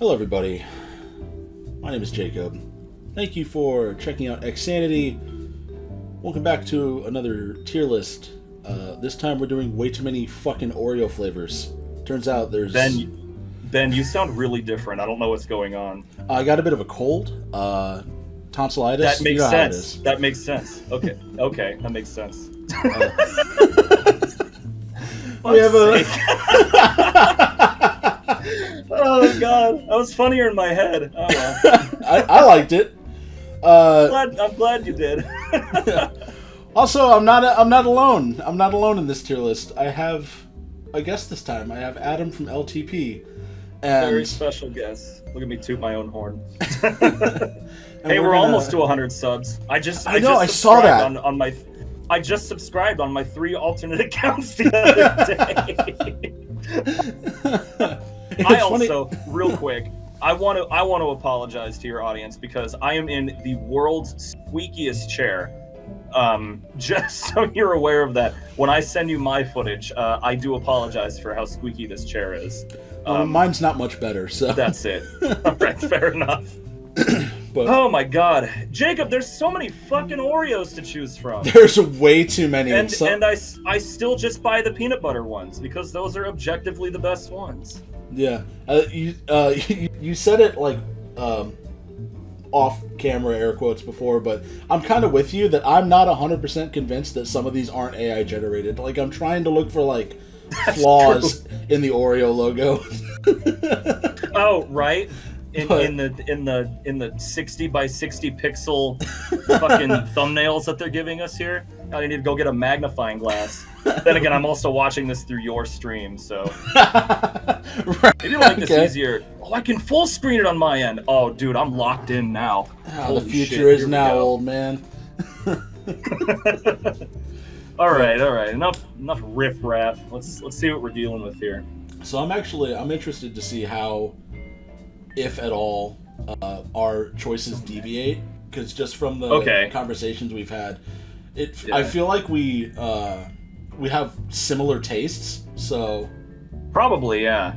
Hello everybody, my name is Jacob. Thank you for checking out XSanity. Welcome back to another tier list. This time we're doing way too many fucking Oreo flavors. Turns out there's... Ben, you sound really different. I don't know what's going on. I got a bit of a cold, tonsillitis. That makes sense. That makes sense. Okay, that makes sense. We have a... Oh god, that was funnier in my head. Oh, well. I liked it. I'm glad you did. Also, I'm not alone. I'm not alone in this tier list. I have a guest this time. I have Adam from LTP. And... Very special guest. Look at me toot my own horn. Hey, we're almost to 100 subs. I saw that on my. I just subscribed on my 3 alternate accounts the other day. Real quick, I want to apologize to your audience because I am in the world's squeakiest chair. Just so you're aware of that. When I send you my footage, I do apologize for how squeaky this chair is. Mine's not much better, so... That's it. Alright, fair enough. But, oh my god. Jacob, there's so many fucking Oreos to choose from. There's way too many. And I still just buy the peanut butter ones, because those are objectively the best ones. Yeah. You said it, like, off-camera air quotes before, but I'm kind of with you that I'm not 100% convinced that some of these aren't AI generated. Like, I'm trying to look for, like, flaws in the Oreo logo. Oh, right. In the 60 by 60 pixel fucking thumbnails that they're giving us here. I need to go get a magnifying glass. Then again, I'm also watching this through your stream, so right. Maybe like this easier. Oh, I can full screen it on my end. Oh, dude, I'm locked in now. Oh, the future is now, old man. All right. Enough riff-raff. Let's see what we're dealing with here. So I'm interested to see how, if at all, our choices deviate, because just from the conversations we've had, I feel like we have similar tastes. So probably, yeah.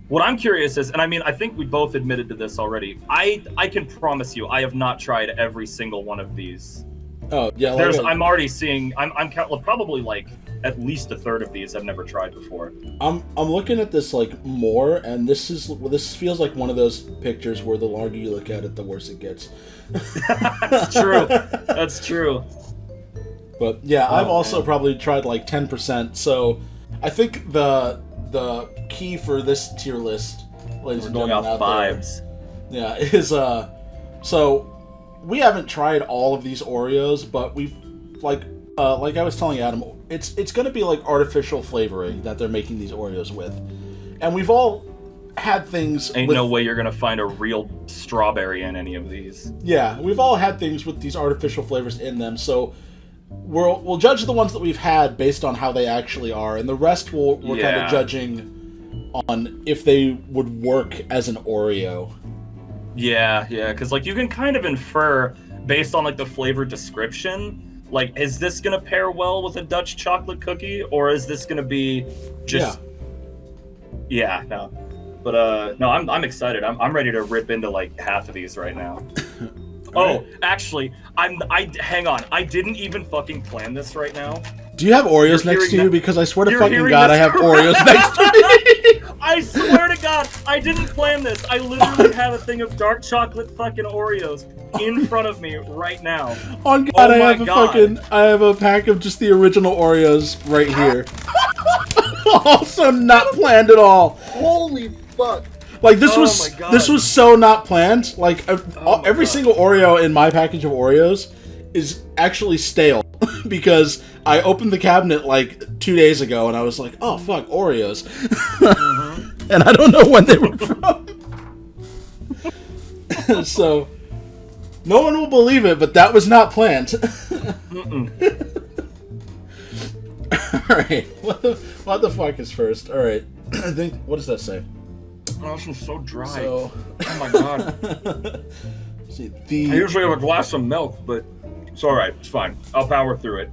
What I'm curious is, and I mean, I think we both admitted to this already. I can promise you, I have not tried every single one of these. Oh yeah, I'm already seeing. I'm probably like at least a third of these I've never tried before. I'm looking at this like more, and this feels like one of those pictures where the longer you look at it, the worse it gets. That's true. That's true. But yeah, I've also probably tried like 10%. So I think the key for this tier list, ladies and gentlemen, out vibes. There, is so. We haven't tried all of these Oreos, but we've like I was telling Adam, it's going to be like artificial flavoring that they're making these Oreos with, and we've all had things. Ain't no way you're going to find a real strawberry in any of these. Yeah, we've all had things with these artificial flavors in them, so we'll judge the ones that we've had based on how they actually are, and the rest we're kind of judging on if they would work as an Oreo. Yeah, because like you can kind of infer based on like the flavor description, like is this gonna pair well with a Dutch chocolate cookie, or is this gonna be just no. But no, I'm excited. I'm ready to rip into like half of these right now. Actually, hang on. I didn't even fucking plan this right now. Do you have Oreos next to you? Because I swear to fucking God, I have Oreos next to me. I swear to God, I didn't plan this. I literally have a thing of dark chocolate fucking Oreos in front of me right now. On God, I have a pack of just the original Oreos right here. Also not planned at all. Holy fuck. Like this was so not planned. Like every single Oreo in my package of Oreos is actually stale because I opened the cabinet like 2 days ago and I was like, oh fuck, Oreos. Mm-hmm. And I don't know when they were from. So no one will believe it, but that was not planned. Alright, what the fuck is first? Alright, I think, what does that say? Oh, this one's so dry. So... Oh my god. See, I usually have a glass of milk, but it's alright, it's fine. I'll power through it.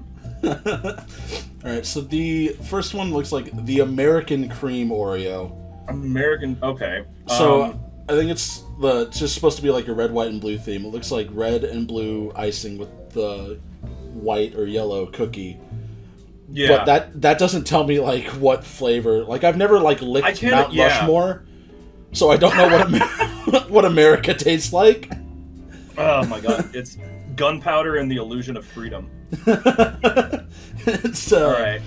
Alright, so the first one looks like the American Cream Oreo. American, okay. So I think it's just supposed to be like a red, white, and blue theme. It looks like red and blue icing with the white or yellow cookie. Yeah. But that doesn't tell me like what flavor. Like I've never like licked Mount Rushmore, so I don't know what America tastes like. Oh my god, it's gunpowder and the illusion of freedom. All right.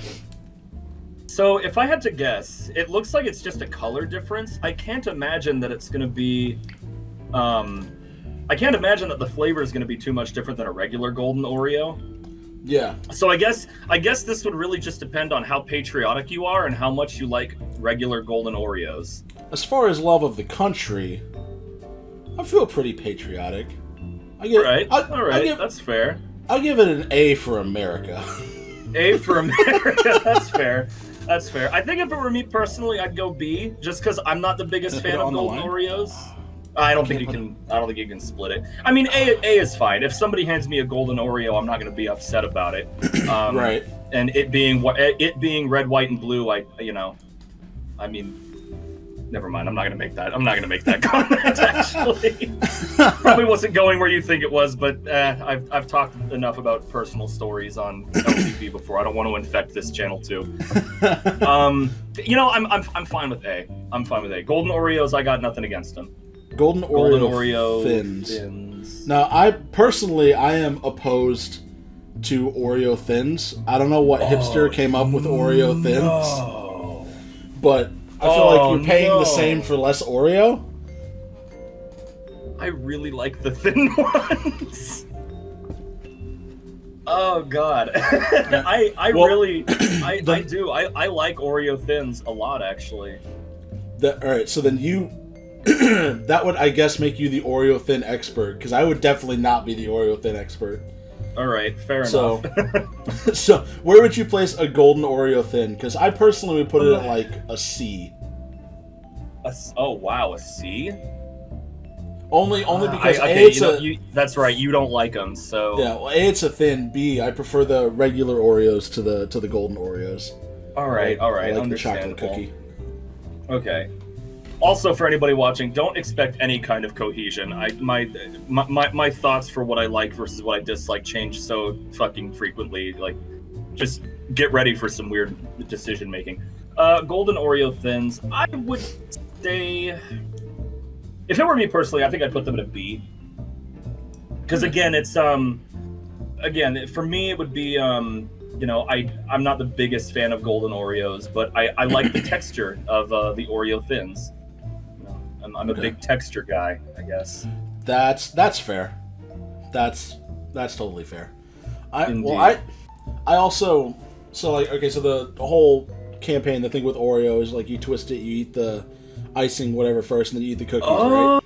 So if I had to guess, it looks like it's just a color difference. I can't imagine that it's going to be... I can't imagine that the flavor is going to be too much different than a regular golden Oreo. Yeah. So I guess this would really just depend on how patriotic you are and how much you like regular golden Oreos. As far as love of the country, I feel pretty patriotic. All right, that's fair. I'll give it an A for America. A for America, that's fair. That's fair. I think if it were me personally, I'd go B, just because I'm not the biggest fan of golden Oreos. I don't think you can split it. I mean, A is fine. If somebody hands me a golden Oreo, I'm not going to be upset about it. Right. And it being red, white, and blue, never mind. I'm not going to make that comment. Actually, probably wasn't going where you think it was, but I've talked enough about personal stories on LTP before. I don't want to infect this channel too. I'm fine with A. I'm fine with A. Golden Oreos, I got nothing against them. Golden Oreo thins. Now, I am opposed to Oreo thins. I don't know what hipster came up with Oreo thins, but I feel like you're paying the same for less Oreo. I really like the thin ones. Oh god. I do. I like Oreo thins a lot, actually. Alright, so then you that would, I guess, make you the Oreo thin expert, because I would definitely not be the Oreo thin expert. Alright, fair enough. So where would you place a golden Oreo thin? Because I personally would put it at like a C. Oh wow, a C? Only because that's right. You don't like them, so yeah. Well, A, it's a thin. B, I prefer the regular Oreos to the golden Oreos. All right. I like the chocolate cookie. Okay. Also, for anybody watching, don't expect any kind of cohesion. My thoughts for what I like versus what I dislike change so fucking frequently. Like, just get ready for some weird decision making. Golden Oreo thins, I would say, if it were me personally, I think I'd put them at a B. Because again, it's for me it would be I'm not the biggest fan of golden Oreos, but I like the texture of the Oreo thins. I'm a big texture guy, I guess. That's fair. That's totally fair. I also, so like, okay, so the whole campaign, the thing with Oreo is like you twist it, you eat the icing whatever first, and then you eat the cookies, right?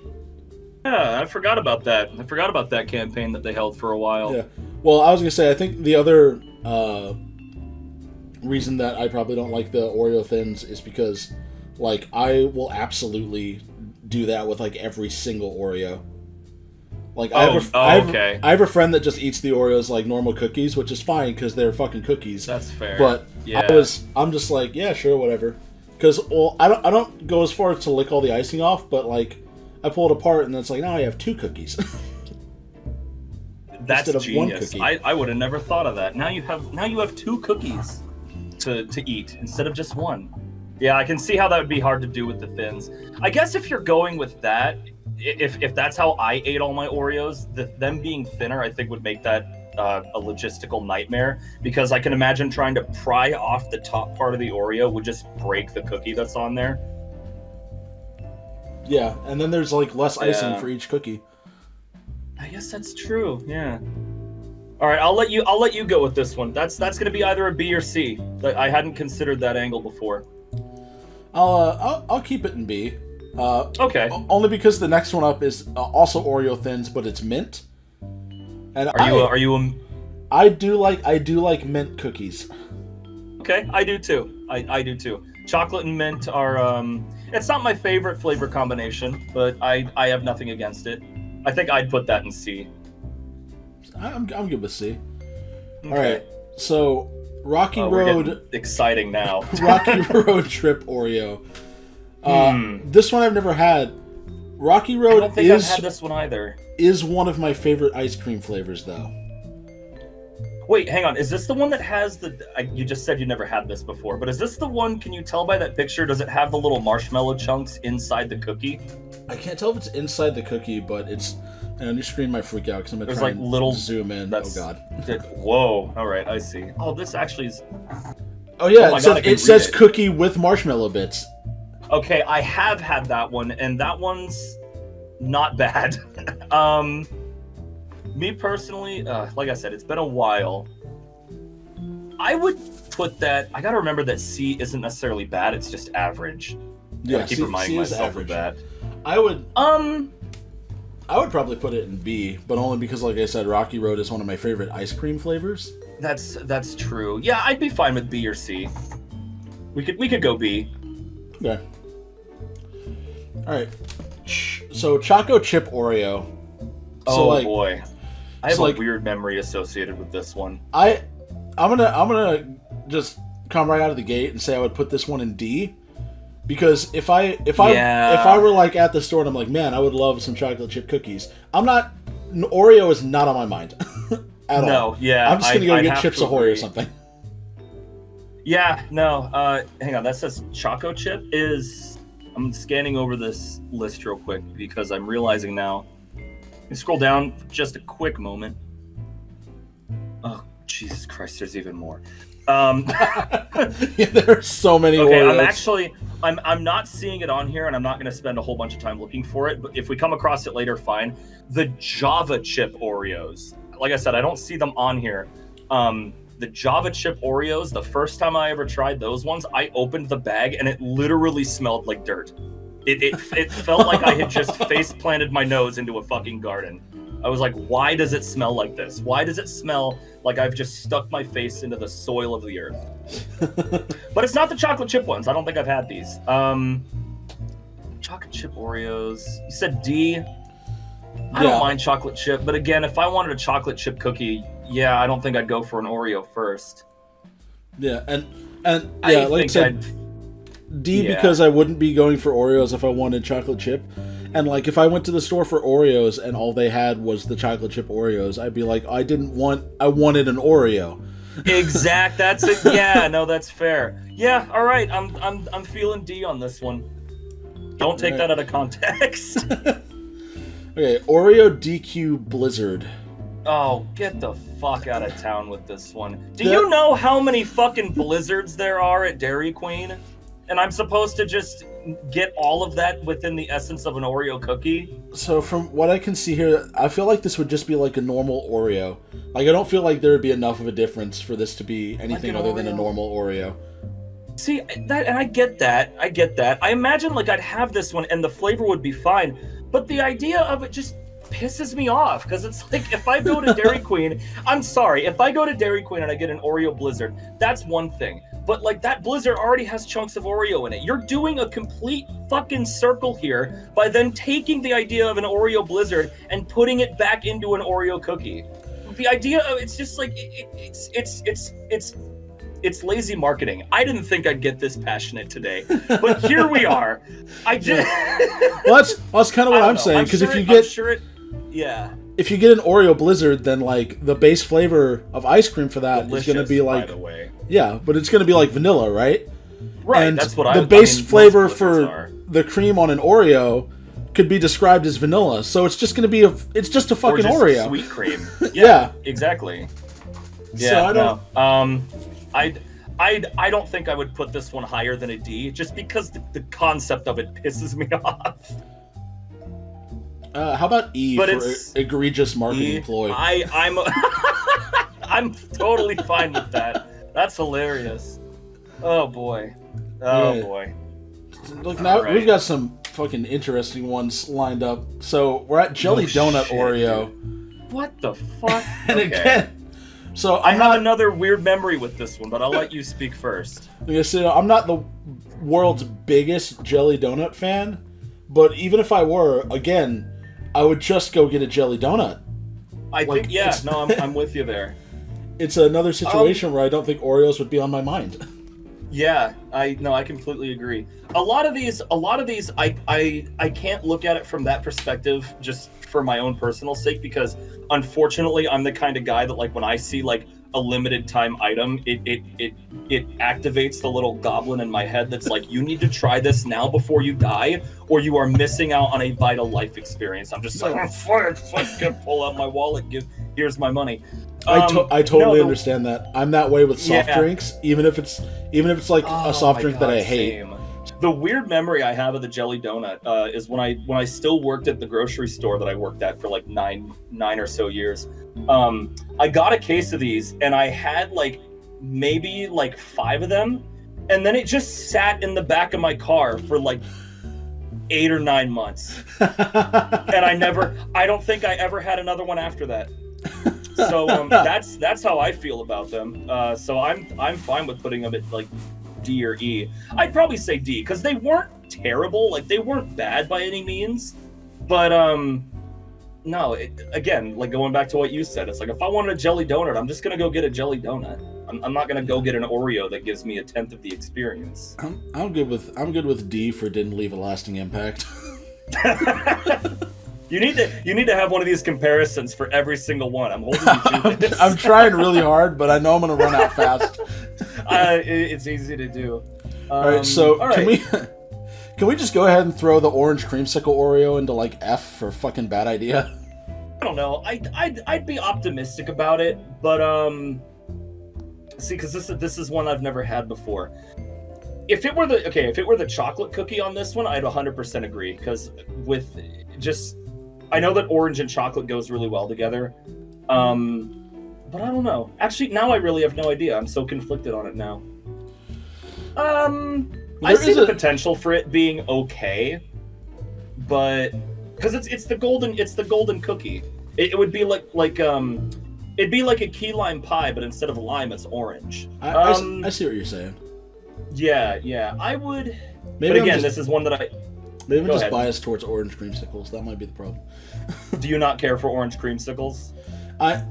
Yeah, I forgot about that. I forgot about that campaign that they held for a while. Yeah. Well, I was gonna say, I think the other reason that I probably don't like the Oreo thins is because, like, I will absolutely do that with like every single Oreo. Like, I have a friend that just eats the Oreos like normal cookies, which is fine because they're fucking cookies. That's fair. But yeah. I'm just like, yeah, sure, whatever. Because, well, I don't go as far as to lick all the icing off, but like, I pull it apart and then it's like, now I have 2 cookies. That's instead of genius. 1 cookie. I would have never thought of that. Now you have 2 cookies to eat instead of just 1. Yeah, I can see how that would be hard to do with the thins. I guess if you're going with that, if that's how I ate all my Oreos, them being thinner, I think would make that a logistical nightmare, because I can imagine trying to pry off the top part of the Oreo would just break the cookie that's on there. Yeah, and then there's like less icing for each cookie. I guess that's true. Yeah. All right, I'll let you go with this one. That's going to be either a B or C. I hadn't considered that angle before. I'll keep it in B. Okay. Only because the next one up is also Oreo thins, but it's mint. And I do like mint cookies. Okay, I do too. I do too. Chocolate and mint are it's not my favorite flavor combination, but I have nothing against it. I think I'd put that in C. I'm good with C. Okay. All right. So, Rocky Road. We're getting exciting now. Rocky Road Trip Oreo. This one I've never had. Rocky Road I don't think I've had this one either. Is one of my favorite ice cream flavors, though. Wait, hang on. Is this the one that has the... you just said you never had this before, but is this the one, can you tell by that picture, does it have the little marshmallow chunks inside the cookie? I can't tell if it's inside the cookie, but it's... And your screen might freak out because I'm going to try and little, zoom in. Oh, God. Whoa. All right, I see. Oh, this actually is... Oh, yeah. It says cookie with marshmallow bits. Okay, I have had that one, and that one's not bad. Me personally, like I said, it's been a while. I would put that... I gotta remember that C isn't necessarily bad, it's just average. Yeah, I keep reminding myself of that. I would probably put it in B, but only because, like I said, Rocky Road is one of my favorite ice cream flavors. That's true. Yeah, I'd be fine with B or C. We could go B. Okay. All right. So Choco Chip Oreo. So, boy, I have a weird memory associated with this one. I'm gonna just come right out of the gate and say I would put this one in D. Because if I were like at the store and I'm like, man, I would love some chocolate chip cookies. Oreo is not on my mind at all. No, yeah. I'm just gonna go get Chips Ahoy or something. Yeah, no. Hang on, that says Choco Chip is. I'm scanning over this list real quick because I'm realizing now. Let me scroll down for just a quick moment. Oh, Jesus Christ! There's even more. Yeah, there are so many. Okay, Oreos. I'm not seeing it on here, and I'm not going to spend a whole bunch of time looking for it. But if we come across it later, fine. The Java chip Oreos. Like I said, I don't see them on here. The Java chip Oreos. The first time I ever tried those ones, I opened the bag, and it literally smelled like dirt. It felt like I had just face planted my nose into a fucking garden. I was like, why does it smell like this? Why does it smell like I've just stuck my face into the soil of the earth? But it's not the chocolate chip ones. I don't think I've had these. Chocolate chip Oreos. You said D. I don't mind chocolate chip, but again, if I wanted a chocolate chip cookie, I don't think I'd go for an Oreo first. Yeah, and like I said, D because I wouldn't be going for Oreos if I wanted chocolate chip. And, like, if I went to the store for Oreos and all they had was the chocolate chip Oreos, I'd be like, I wanted an Oreo. That's it. Yeah, no, that's fair. Yeah, all right. I'm feeling D on this one. Don't take that out of context. Okay, Oreo DQ Blizzard. Oh, get the fuck out of town with this one. Do you know how many fucking blizzards there are at Dairy Queen? And I'm supposed to just get all of that within the essence of an Oreo cookie? So from what I can see here, I feel like this would just be like a normal Oreo. Like, I don't feel like there would be enough of a difference for this to be anything other than a normal Oreo. See, and I get that. I imagine, like, I'd have this one and the flavor would be fine. But the idea of it just pisses me off. Because it's like, if I go to Dairy Queen, I'm sorry, if I go to Dairy Queen and I get an Oreo Blizzard, that's one thing. But, like, that Blizzard already has chunks of Oreo in it. You're doing a complete fucking circle here by then taking the idea of an Oreo Blizzard and putting it back into an Oreo cookie. The idea of it's just like it's lazy marketing. I didn't think I'd get this passionate today, but here we are. I just well, that's kind of what I'm saying, because if you get if you get an Oreo Blizzard, then like the base flavor of ice cream for that is going to be like, but it's going to be like vanilla, right? Right. And that's what the base flavor for the cream on an Oreo could be described as vanilla. So it's just going to be it's just a fucking Oreo. Sweet cream. Yeah, exactly. Yeah. So I don't. I don't think I would put this one higher than a D, just because the concept of it pisses me off. How about E for egregious marketing ploy? I'm totally fine with that. That's hilarious. Oh boy. Boy. Look, now we've got some fucking interesting ones lined up. So we're at Jelly Donut Oreo. Dude. What the fuck? And again, so I have another weird memory with this one, but I'll let you speak first. Like I said, I'm not the world's biggest Jelly Donut fan, but even if I were, again, I would just go get a Jelly Donut. I'm with you there. It's another situation where I don't think Oreos would be on my mind. Yeah, I completely agree. A lot of these, I can't look at it from that perspective, just for my own personal sake, because unfortunately, I'm the kind of guy that, like, when I see like a limited time item, it activates the little goblin in my head that's like, you need to try this now before you die, or you are missing out on a vital life experience. I'm just like, oh, fuck, pull out my wallet, here's my money. I totally understand that. I'm that way with soft drinks, even if it's like a soft drink that I hate. Same. The weird memory I have of the jelly donut is when I still worked at the grocery store that I worked at for like nine or so years. I got a case of these and I had like maybe like 5 of them, and then it just sat in the back of my car for like 8 or 9 months, and I don't think I ever had another one after that. So that's how I feel about them. So I'm fine with putting them at like D or E. I'd probably say D because they weren't terrible. Like, they weren't bad by any means. But no, again, like going back to what you said, it's like if I wanted a jelly donut, I'm just gonna go get a jelly donut. I'm not gonna go get an Oreo that gives me a 1/10 of the experience. I'm good with D for didn't leave a lasting impact. You need to have one of these comparisons for every single one. I'm holding you to this. I'm trying really hard, but I know I'm going to run out fast. It's easy to do. All right, so can we just go ahead and throw the orange creamsicle Oreo into like F for fucking bad idea? I don't know. I'd be optimistic about it, but see, because this is one I've never had before. If it were the chocolate cookie on this one, I'd 100% agree, because with just, I know that orange and chocolate goes really well together, but I don't know. Actually, now I really have no idea. I'm so conflicted on it now. I see the potential for it being okay, but because it's the golden cookie. It would be like it'd be like a key lime pie, but instead of lime, it's orange. I see what you're saying. Yeah, I would. Maybe but again, this is one that I. Maybe I'm just biased towards orange creamsicles. That might be the problem. Do you not care for orange creamsicles?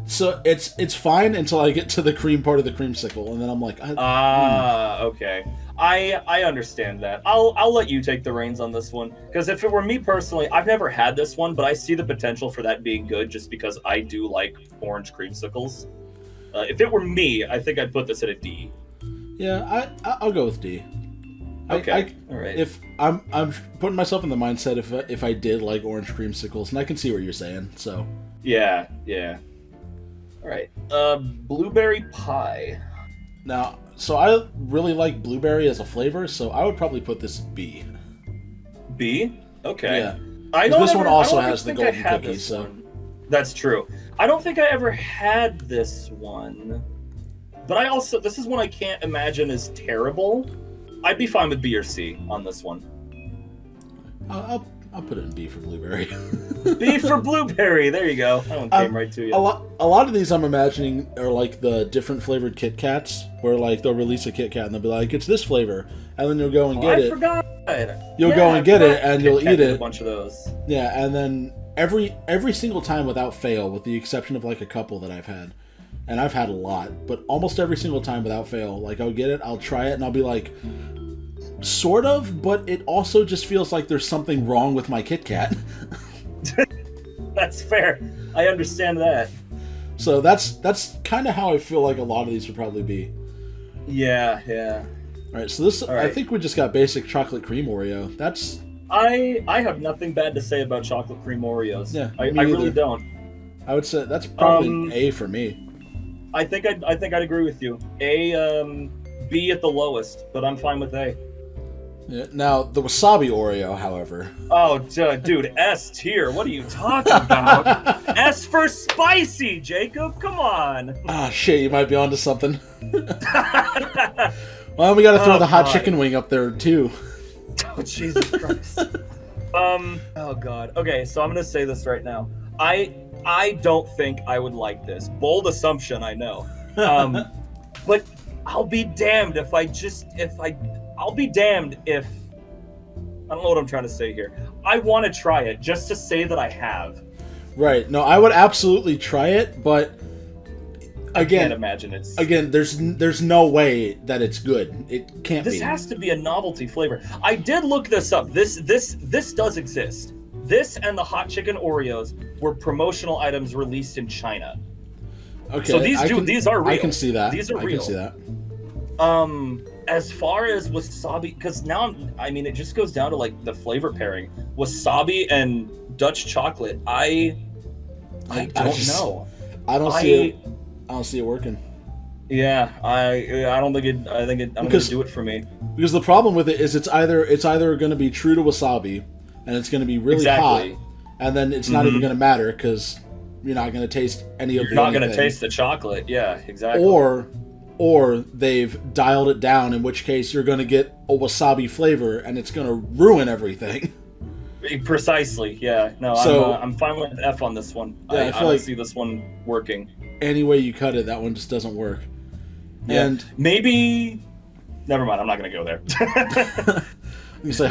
So it's fine until I get to the cream part of the creamsicle, and then I'm like, okay. I understand that. I'll let you take the reins on this one, because if it were me personally, I've never had this one, but I see the potential for that being good just because I do like orange creamsicles. If it were me, I think I'd put this at a D. Yeah, I'll go with D. Okay. All right. If I'm putting myself in the mindset if I did like orange creamsicles, and I can see what you're saying. So. Yeah. All right. Blueberry pie. Now, so I really like blueberry as a flavor, so I would probably put this B. B? Okay. Yeah. This one also has the golden cookies, so. That's true. I don't think I ever had this one. But this is one I can't imagine is terrible. I'd be fine with B or C on this one. I'll put it in B for blueberry. B for blueberry. There you go. That one came right to you. A lot of these I'm imagining are like the different flavored Kit Kats, where like they'll release a Kit Kat and they'll be like, it's this flavor, and then you'll go and get it. I forgot. You'll go and get it, and you'll eat it. A bunch of those. Yeah, and then every single time without fail, with the exception of like a couple that I've had, and I've had a lot, but almost every single time without fail, like I'll get it, I'll try it, and I'll be like, sort of, but it also just feels like there's something wrong with my Kit Kat. That's fair. I understand that. So that's kind of how I feel like a lot of these would probably be. Yeah. All right, so this I think we just got basic chocolate cream Oreo. That's. I have nothing bad to say about chocolate cream Oreos. Yeah, I really don't. I would say that's probably A for me. I think I'd agree with you. A, B at the lowest, but I'm fine with A. Yeah, now the wasabi Oreo, however. Oh, dude, S tier. What are you talking about? S for spicy, Jacob. Come on. Ah, shit, you might be onto something. Well, we got to throw the hot chicken wing up there too. Oh, Jesus Christ. Oh God. Okay, so I'm gonna say this right now. I don't think I would like this. Bold assumption, I know. But I'll be damned if I'll be damned if I don't know what I'm trying to say here. I want to try it just to say that I have. Right. No, I would absolutely try it, but I can't imagine it's... Again, there's no way that it's good. It can't be. This has to be a novelty flavor. I did look this up. This does exist. This and the hot chicken Oreos were promotional items released in China. Okay, so these are real. I can see that. These are real. I can see that. As far as wasabi, because now it just goes down to like the flavor pairing. Wasabi and Dutch chocolate. I don't know. I don't see it working. Yeah, I don't think it. I think it. I'm gonna do it for me. Because the problem with it is it's either going to be true to wasabi, and it's going to be really hot, and then it's not even going to matter because you're not going to taste any of. You're not going to taste the chocolate. Yeah, exactly. Or they've dialed it down, in which case you're going to get a wasabi flavor, and it's going to ruin everything. Precisely. Yeah. No. So, I'm fine with F on this one. Yeah, I don't see this one working. Any way you cut it, that one just doesn't work. Yeah. And maybe. Never mind. I'm not going to go there. You say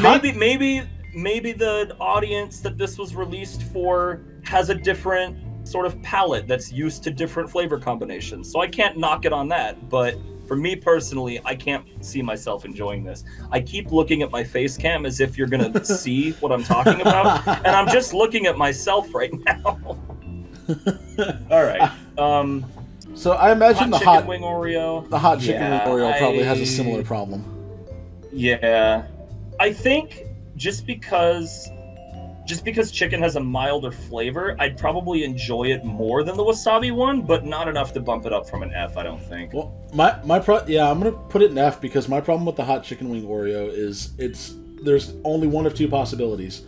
maybe the audience that this was released for has a different sort of palate that's used to different flavor combinations. So I can't knock it on that. But for me personally, I can't see myself enjoying this. I keep looking at my face cam as if you're going to see what I'm talking about. And I'm just looking at myself right now. All right. So I imagine the hot wing Oreo. The hot chicken wing Oreo probably has a similar problem. Yeah. I think just because chicken has a milder flavor, I'd probably enjoy it more than the wasabi one, but not enough to bump it up from an F, I don't think. Well, I'm gonna put it in F because my problem with the hot chicken wing Oreo is there's only one of two possibilities.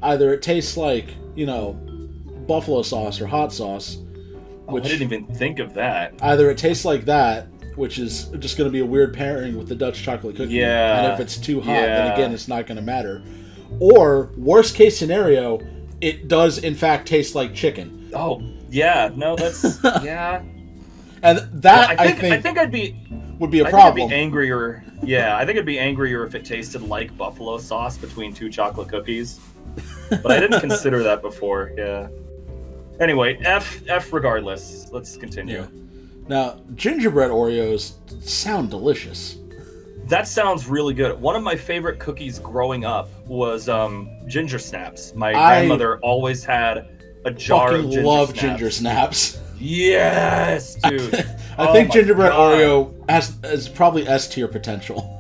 Either it tastes like, buffalo sauce or hot sauce. Which, I didn't even think of that. Either it tastes like that, which is just going to be a weird pairing with the Dutch chocolate cookie. Yeah. And if it's too hot, then again, it's not going to matter. Or, worst case scenario, it does in fact taste like chicken. Oh, yeah. No, that's... yeah. And that, I think would be a problem. I'd be angrier. Yeah, I think I'd be angrier if it tasted like buffalo sauce between two chocolate cookies. But I didn't consider that before, yeah. Anyway, F regardless. Let's continue. Yeah. Now, gingerbread Oreos sound delicious. That sounds really good. One of my favorite cookies growing up was ginger snaps. My grandmother always had a jar of ginger snaps. I love ginger snaps. Yes, dude. I think gingerbread Oreo has probably S tier potential.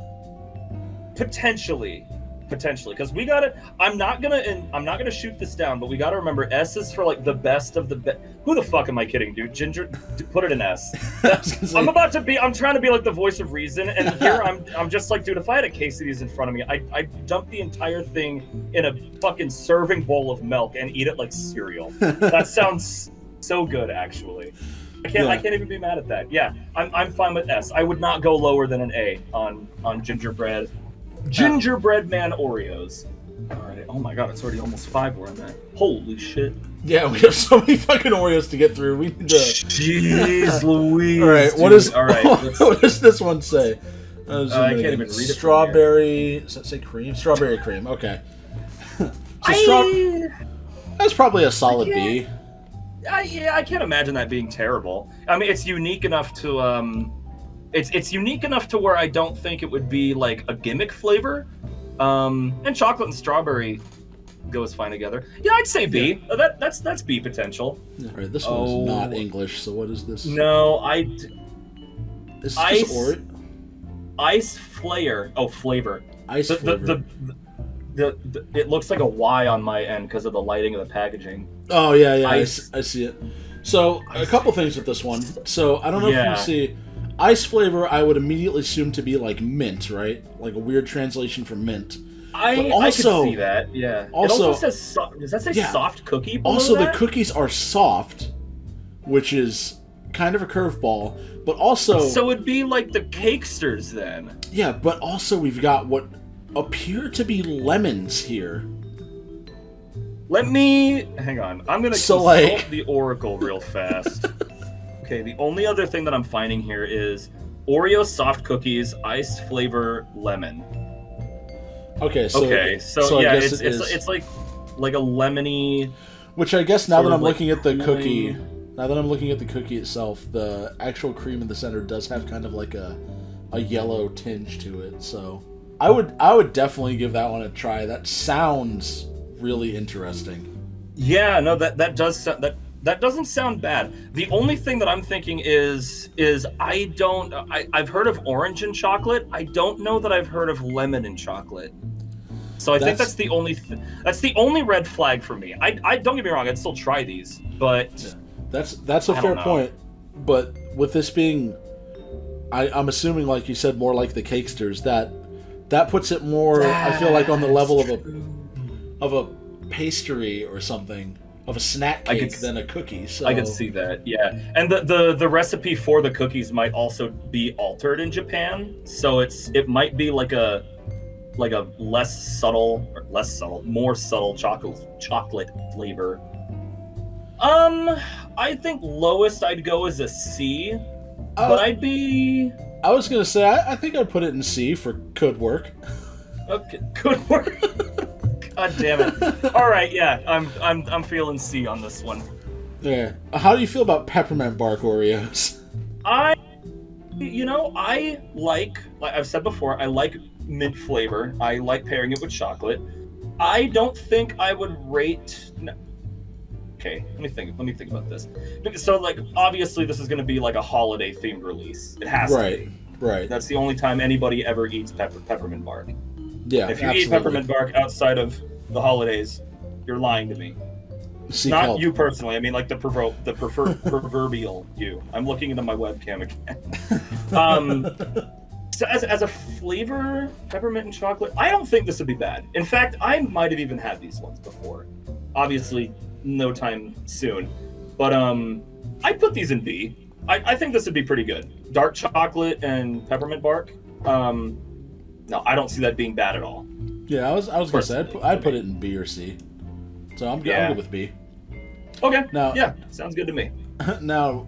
Potentially, because we gotta. I'm not gonna shoot this down, but we gotta remember S is for like the best of the best. Who the fuck am I kidding, dude? Put it in S. I'm trying to be like the voice of reason, and here I'm just like, dude. If I had a case of these in front of me, I'd dump the entire thing in a fucking serving bowl of milk and eat it like cereal. That sounds so good, actually. I can't even be mad at that. Yeah, I'm fine with S. I would not go lower than an A on gingerbread. Gingerbread man Oreos. Alright, oh my god, it's already almost 5 where I'm at. Holy shit. Yeah, we have so many fucking Oreos to get through. We need to... Jeez Louise. Alright, what does this one say? I can't even read it. Strawberry... Does that say cream? Strawberry cream, okay. That's probably a solid B. I can't imagine that being terrible. I mean, it's unique enough to... It's unique enough to where I don't think it would be like a gimmick flavor. And chocolate and strawberry goes fine together. Yeah, I'd say B. Yeah. That's B potential. All right, this one's not English, so what is this? No, Is this Oreo? Ice Flair. Oh, flavor. Ice flavor. It looks like a Y on my end because of the lighting of the packaging. Oh, yeah, I see it. So, a couple things with this one. So, I don't know if you see... Ice flavor, I would immediately assume to be like mint, right? Like a weird translation for mint. I can see that, yeah. It also says, does that say soft cookie below Also, that? the cookies are soft, which is kind of a curveball, but also... So it'd be like the Cakesters, then. Yeah, but also we've got what appear to be lemons here. Let me... Hang on. I'm going to consult the Oracle real fast. Okay, the only other thing that I'm finding here is Oreo soft cookies, ice flavor, lemon. Okay, so yeah, it's like a lemony. Which I guess now that I'm looking at the cookie, Now that I'm looking at the cookie itself, the actual cream in the center does have kind of like a yellow tinge to it. So I would definitely give that one a try. That sounds really interesting. Yeah, no, that doesn't sound bad. The only thing that I'm thinking is I've heard of orange and chocolate. I don't know that I've heard of lemon and chocolate. So I think that's the only red flag for me. I don't get me wrong, I'd still try these, but yeah, that's a fair point. But with this being, I'm assuming, like you said, more like the Cakesters, that puts it more. I feel like on the level of a pastry or something, of a snack cake than a cookie. So I could see that, yeah. And the recipe for the cookies might also be altered in Japan, so it might be like a more subtle chocolate flavor. I think lowest I'd go is a C, but I was gonna say I think I'd put it in C for could work. Okay, could work. God damn it! All right, yeah, I'm feeling C on this one. Yeah. How do you feel about peppermint bark Oreos? I like I've said before, I like mint flavor. I like pairing it with chocolate. I don't think I would rate. No. Okay, let me think about this. So, like, obviously, this is going to be like a holiday themed release. It has to be. Right. That's the only time anybody ever eats peppermint bark. Yeah, if you absolutely. eat peppermint bark outside of the holidays, you're lying to me. Not you personally. I mean, like the proverbial you. I'm looking into my webcam again. So as a flavor, peppermint and chocolate, I don't think this would be bad. In fact, I might have even had these ones before. Obviously, no time soon. But I'd put these in B. I think this would be pretty good. Dark chocolate and peppermint bark. No, I don't see that being bad at all. Yeah, I was gonna say I'd put it in B or C. So I'm good with B. Okay. Now, yeah, sounds good to me. Now,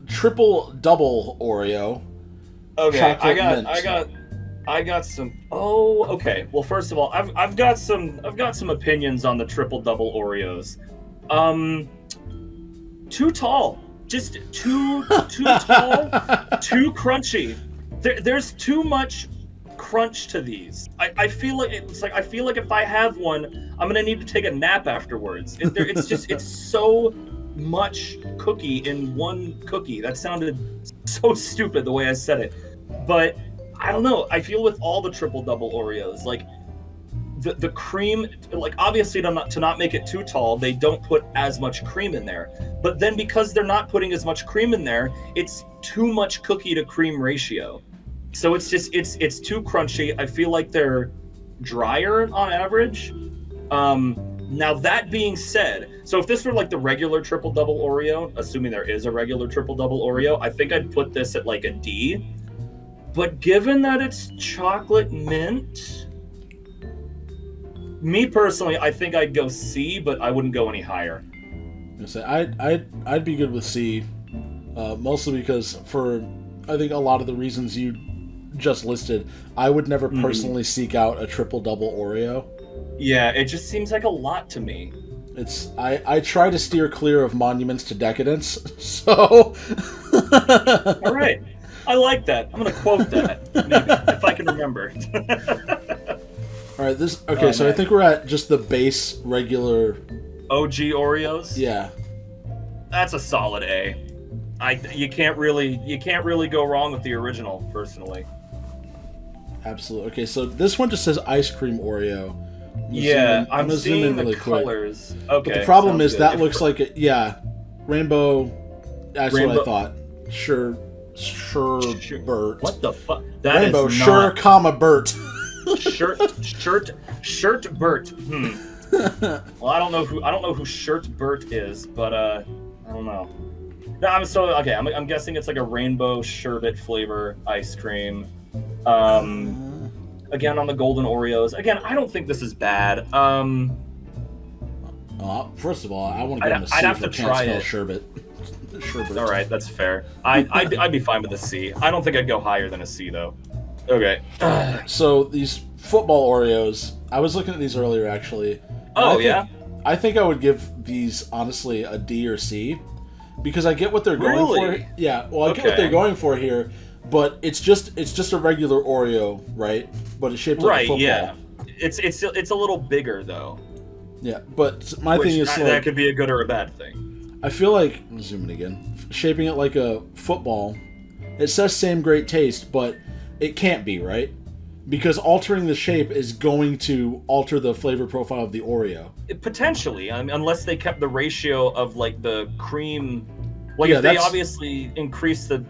triple double Oreo. Okay, I got some. Oh, okay. Well, first of all, I've got some opinions on the triple double Oreos. Too tall. Just too tall. Too crunchy. There's too much crunch to these. I feel like if I have one, I'm gonna need to take a nap afterwards. It's so much cookie in one cookie. That sounded so stupid the way I said it, but I don't know. I feel with all the triple double Oreos, like the cream, like obviously to not make it too tall, they don't put as much cream in there. But then because they're not putting as much cream in there, it's too much cookie to cream ratio. So it's too crunchy. I feel like they're drier on average. Now that being said, so if this were like the regular triple double Oreo, assuming there is a regular triple double Oreo, I think I'd put this at like a D. But given that it's chocolate mint, me personally, I think I'd go C, but I wouldn't go any higher. I'd be good with C, mostly because for I think a lot of the reasons you just listed, I would never personally seek out a triple double Oreo. Yeah, it just seems like a lot to me. I try to steer clear of monuments to decadence, so. All right, I like that. I'm gonna quote that maybe if I can remember. All right, so I think we're at just the base regular OG Oreos. Yeah, that's a solid A. You can't really go wrong with the original, personally. Absolutely. Okay, so this one just says ice cream Oreo. I'm seeing the colors. Quick. Okay. But the problem is that looks like rainbow. That's what I thought. Sure, Bert. What the fuck? Rainbow, sure, comma Bert. Shirt Bert. Well, I don't know who Shirt Bert is, but I don't know. No, I'm guessing it's like a rainbow sherbet flavor ice cream. Again on the golden Oreos. Again, I don't think this is bad. First of all, I want to give him a C. I'd have to try it. Sherbet. All right, that's fair. I'd be fine with a C. I don't think I'd go higher than a C though. Okay. So these football Oreos, I was looking at these earlier actually. Oh, yeah? I think I would give these honestly a D or C, because I get what they're going for. Yeah, well, I get what they're going for here, but it's just a regular Oreo, right? But it's shaped like a football. Yeah. It's a little bigger though. Yeah, but my thing is that could be a good or a bad thing. I feel like, zoom in again, shaping it like a football. It says same great taste, but it can't be, right? Because altering the shape is going to alter the flavor profile of the Oreo. Potentially, unless they kept the ratio of like the cream. Like if they obviously increase the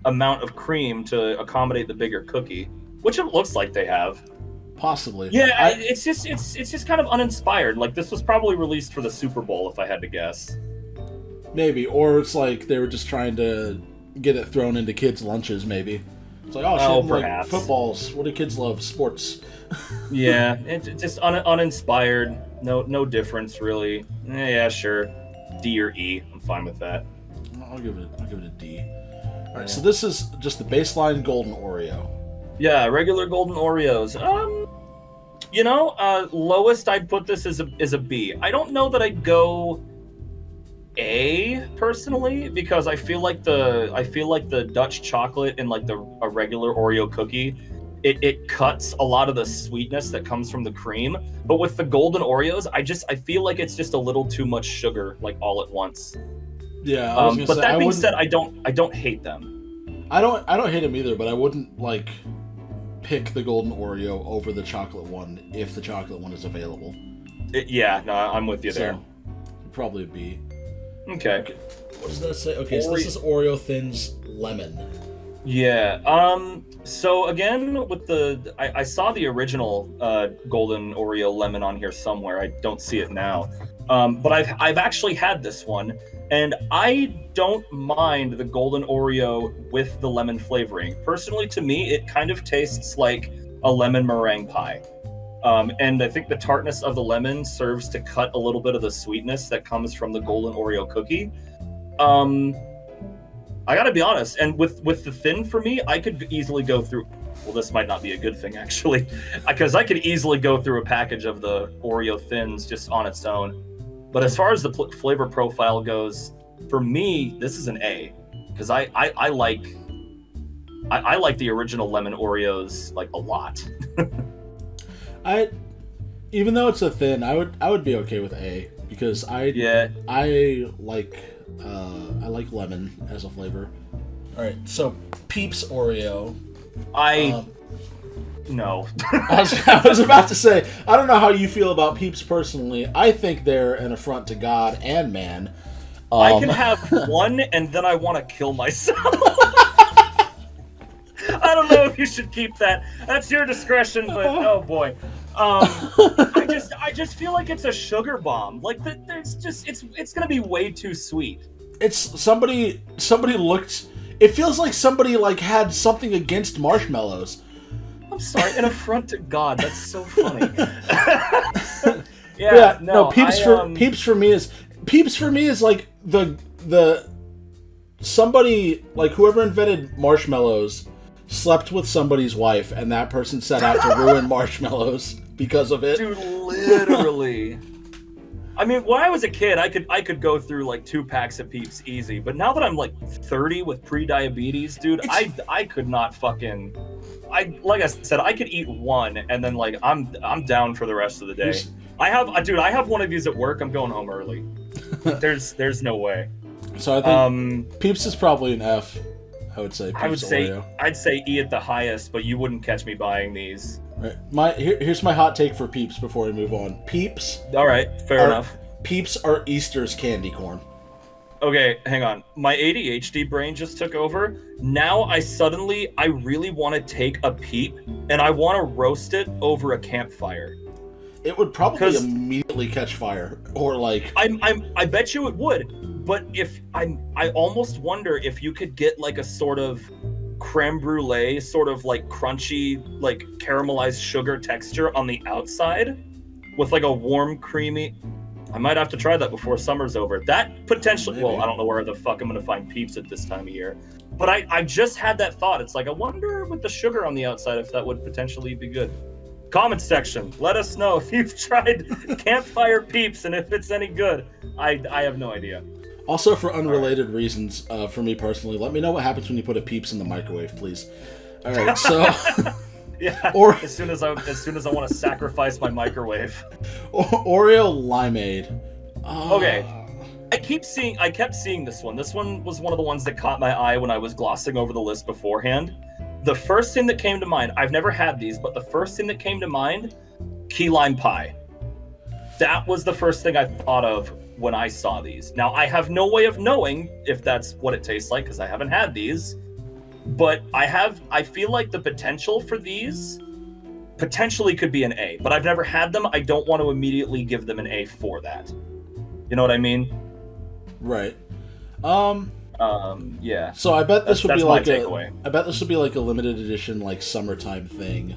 amount of cream to accommodate the bigger cookie, which it looks like they have. Possibly. Yeah, it's just kind of uninspired. Like this was probably released for the Super Bowl, if I had to guess. Maybe, or it's like they were just trying to get it thrown into kids' lunches. Maybe. It's like, like footballs. What do kids love? Sports. Yeah, it's just uninspired. No difference really. Yeah, sure. D or E. I'm fine with that. I'll give it a D. All right, so this is just the baseline golden Oreo. Yeah, regular golden Oreos. Lowest I'd put this is a B. I don't know that I'd go A personally, because I feel like the Dutch chocolate in like a regular Oreo cookie, it cuts a lot of the sweetness that comes from the cream. But with the golden Oreos, I feel like it's just a little too much sugar, like all at once. Yeah, but that being said, I don't hate them. I don't hate them either, but I wouldn't like pick the golden Oreo over the chocolate one if the chocolate one is available. I'm with you there. Probably a B. Okay. What does that say? Okay, so this is Oreo Thins Lemon. Yeah. So again, with I saw the original golden Oreo lemon on here somewhere. I don't see it now. But I've actually had this one, and I don't mind the golden Oreo with the lemon flavoring. Personally, to me, it kind of tastes like a lemon meringue pie. And I think the tartness of the lemon serves to cut a little bit of the sweetness that comes from the golden Oreo cookie. I gotta be honest, and with the thin for me, I could easily go through. Well, this might not be a good thing actually, because I could easily go through a package of the Oreo Thins just on its own. But as far as the flavor profile goes, for me, this is an A, because I like the original lemon Oreos like a lot. Even though it's a thin, I would be okay with A, because I like lemon as a flavor. All right, so Peeps Oreo. No. I was about to say, I don't know how you feel about Peeps personally. I think they're an affront to God and man. I can have one, and then I want to kill myself. I don't know if you should keep that. That's your discretion, but oh boy. I just feel like it's a sugar bomb. Like there's just it's gonna be way too sweet. It's somebody looked. It feels like somebody like had something against marshmallows. I'm sorry, an affront to God. That's so funny. Peeps for me is like the somebody, like whoever invented marshmallows slept with somebody's wife, and that person set out to ruin marshmallows because of it. Dude, literally. I mean, when I was a kid, I could go through like 2 packs of Peeps easy, but now that I'm like 30 with pre-diabetes, dude, I could not fucking. Like I said, I could eat one, and then like I'm down for the rest of the day. I have one of these at work. I'm going home early. There's no way. So I think Peeps is probably an F. I would say. I'd say E at the highest, but you wouldn't catch me buying these. Right. Here's my hot take for Peeps before we move on. Peeps. All right, fair enough. Peeps are Easter's candy corn. Okay, hang on. My ADHD brain just took over. Now I really want to take a Peep and I want to roast it over a campfire. It would probably immediately catch fire, or like. I bet you it would, but I almost wonder if you could get like a sort of creme brulee, sort of like crunchy, like caramelized sugar texture on the outside, with like a warm, creamy. I might have to try that before summer's over. That potentially. Maybe. Well, I don't know where the fuck I'm gonna find Peeps at this time of year, but I just had that thought. It's like, I wonder with the sugar on the outside if that would potentially be good. Comment section, let us know if you've tried campfire Peeps and if it's any good. I have no idea. Also, for unrelated reasons, for me personally, let me know what happens when you put a Peeps in the microwave, please. All right, so yeah. Or as soon as I want to sacrifice my microwave. Oreo limeade. Okay. I kept seeing this one. This one was one of the ones that caught my eye when I was glossing over the list beforehand. The first thing that came to mind, I've never had these, but the first thing that came to mind, key lime pie. That was the first thing I thought of when I saw these. Now, I have no way of knowing if that's what it tastes like because I haven't had these, but I feel like the potential for these potentially could be an A, but I've never had them. I don't want to immediately give them an A for that. You know what I mean? Right. Yeah. So I bet this would be like takeaway. I bet this would be like a limited edition, like summertime thing.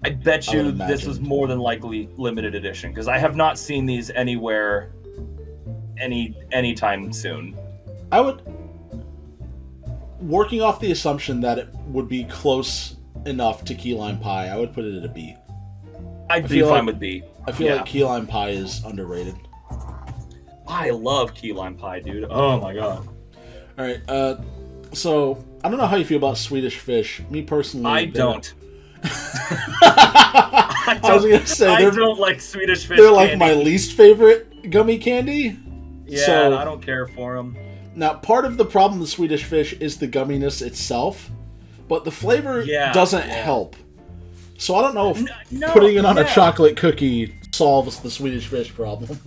I bet you this was more than likely limited edition because I have not seen these anywhere anytime soon. I would, working off the assumption that it would be close enough to key lime pie, I would put it at a B. I'd be fine with B. I feel like key lime pie is underrated. I love key lime pie, dude. Oh my god. All right. So I don't know how you feel about Swedish Fish. Me personally, I don't. I was gonna say I don't like Swedish Fish. They're candy. like my least favorite gummy candy. Yeah, so, I don't care for them. Now, part of the problem with Swedish Fish is the gumminess itself, but the flavor doesn't help. So I don't know if putting it on a chocolate cookie solves the Swedish Fish problem.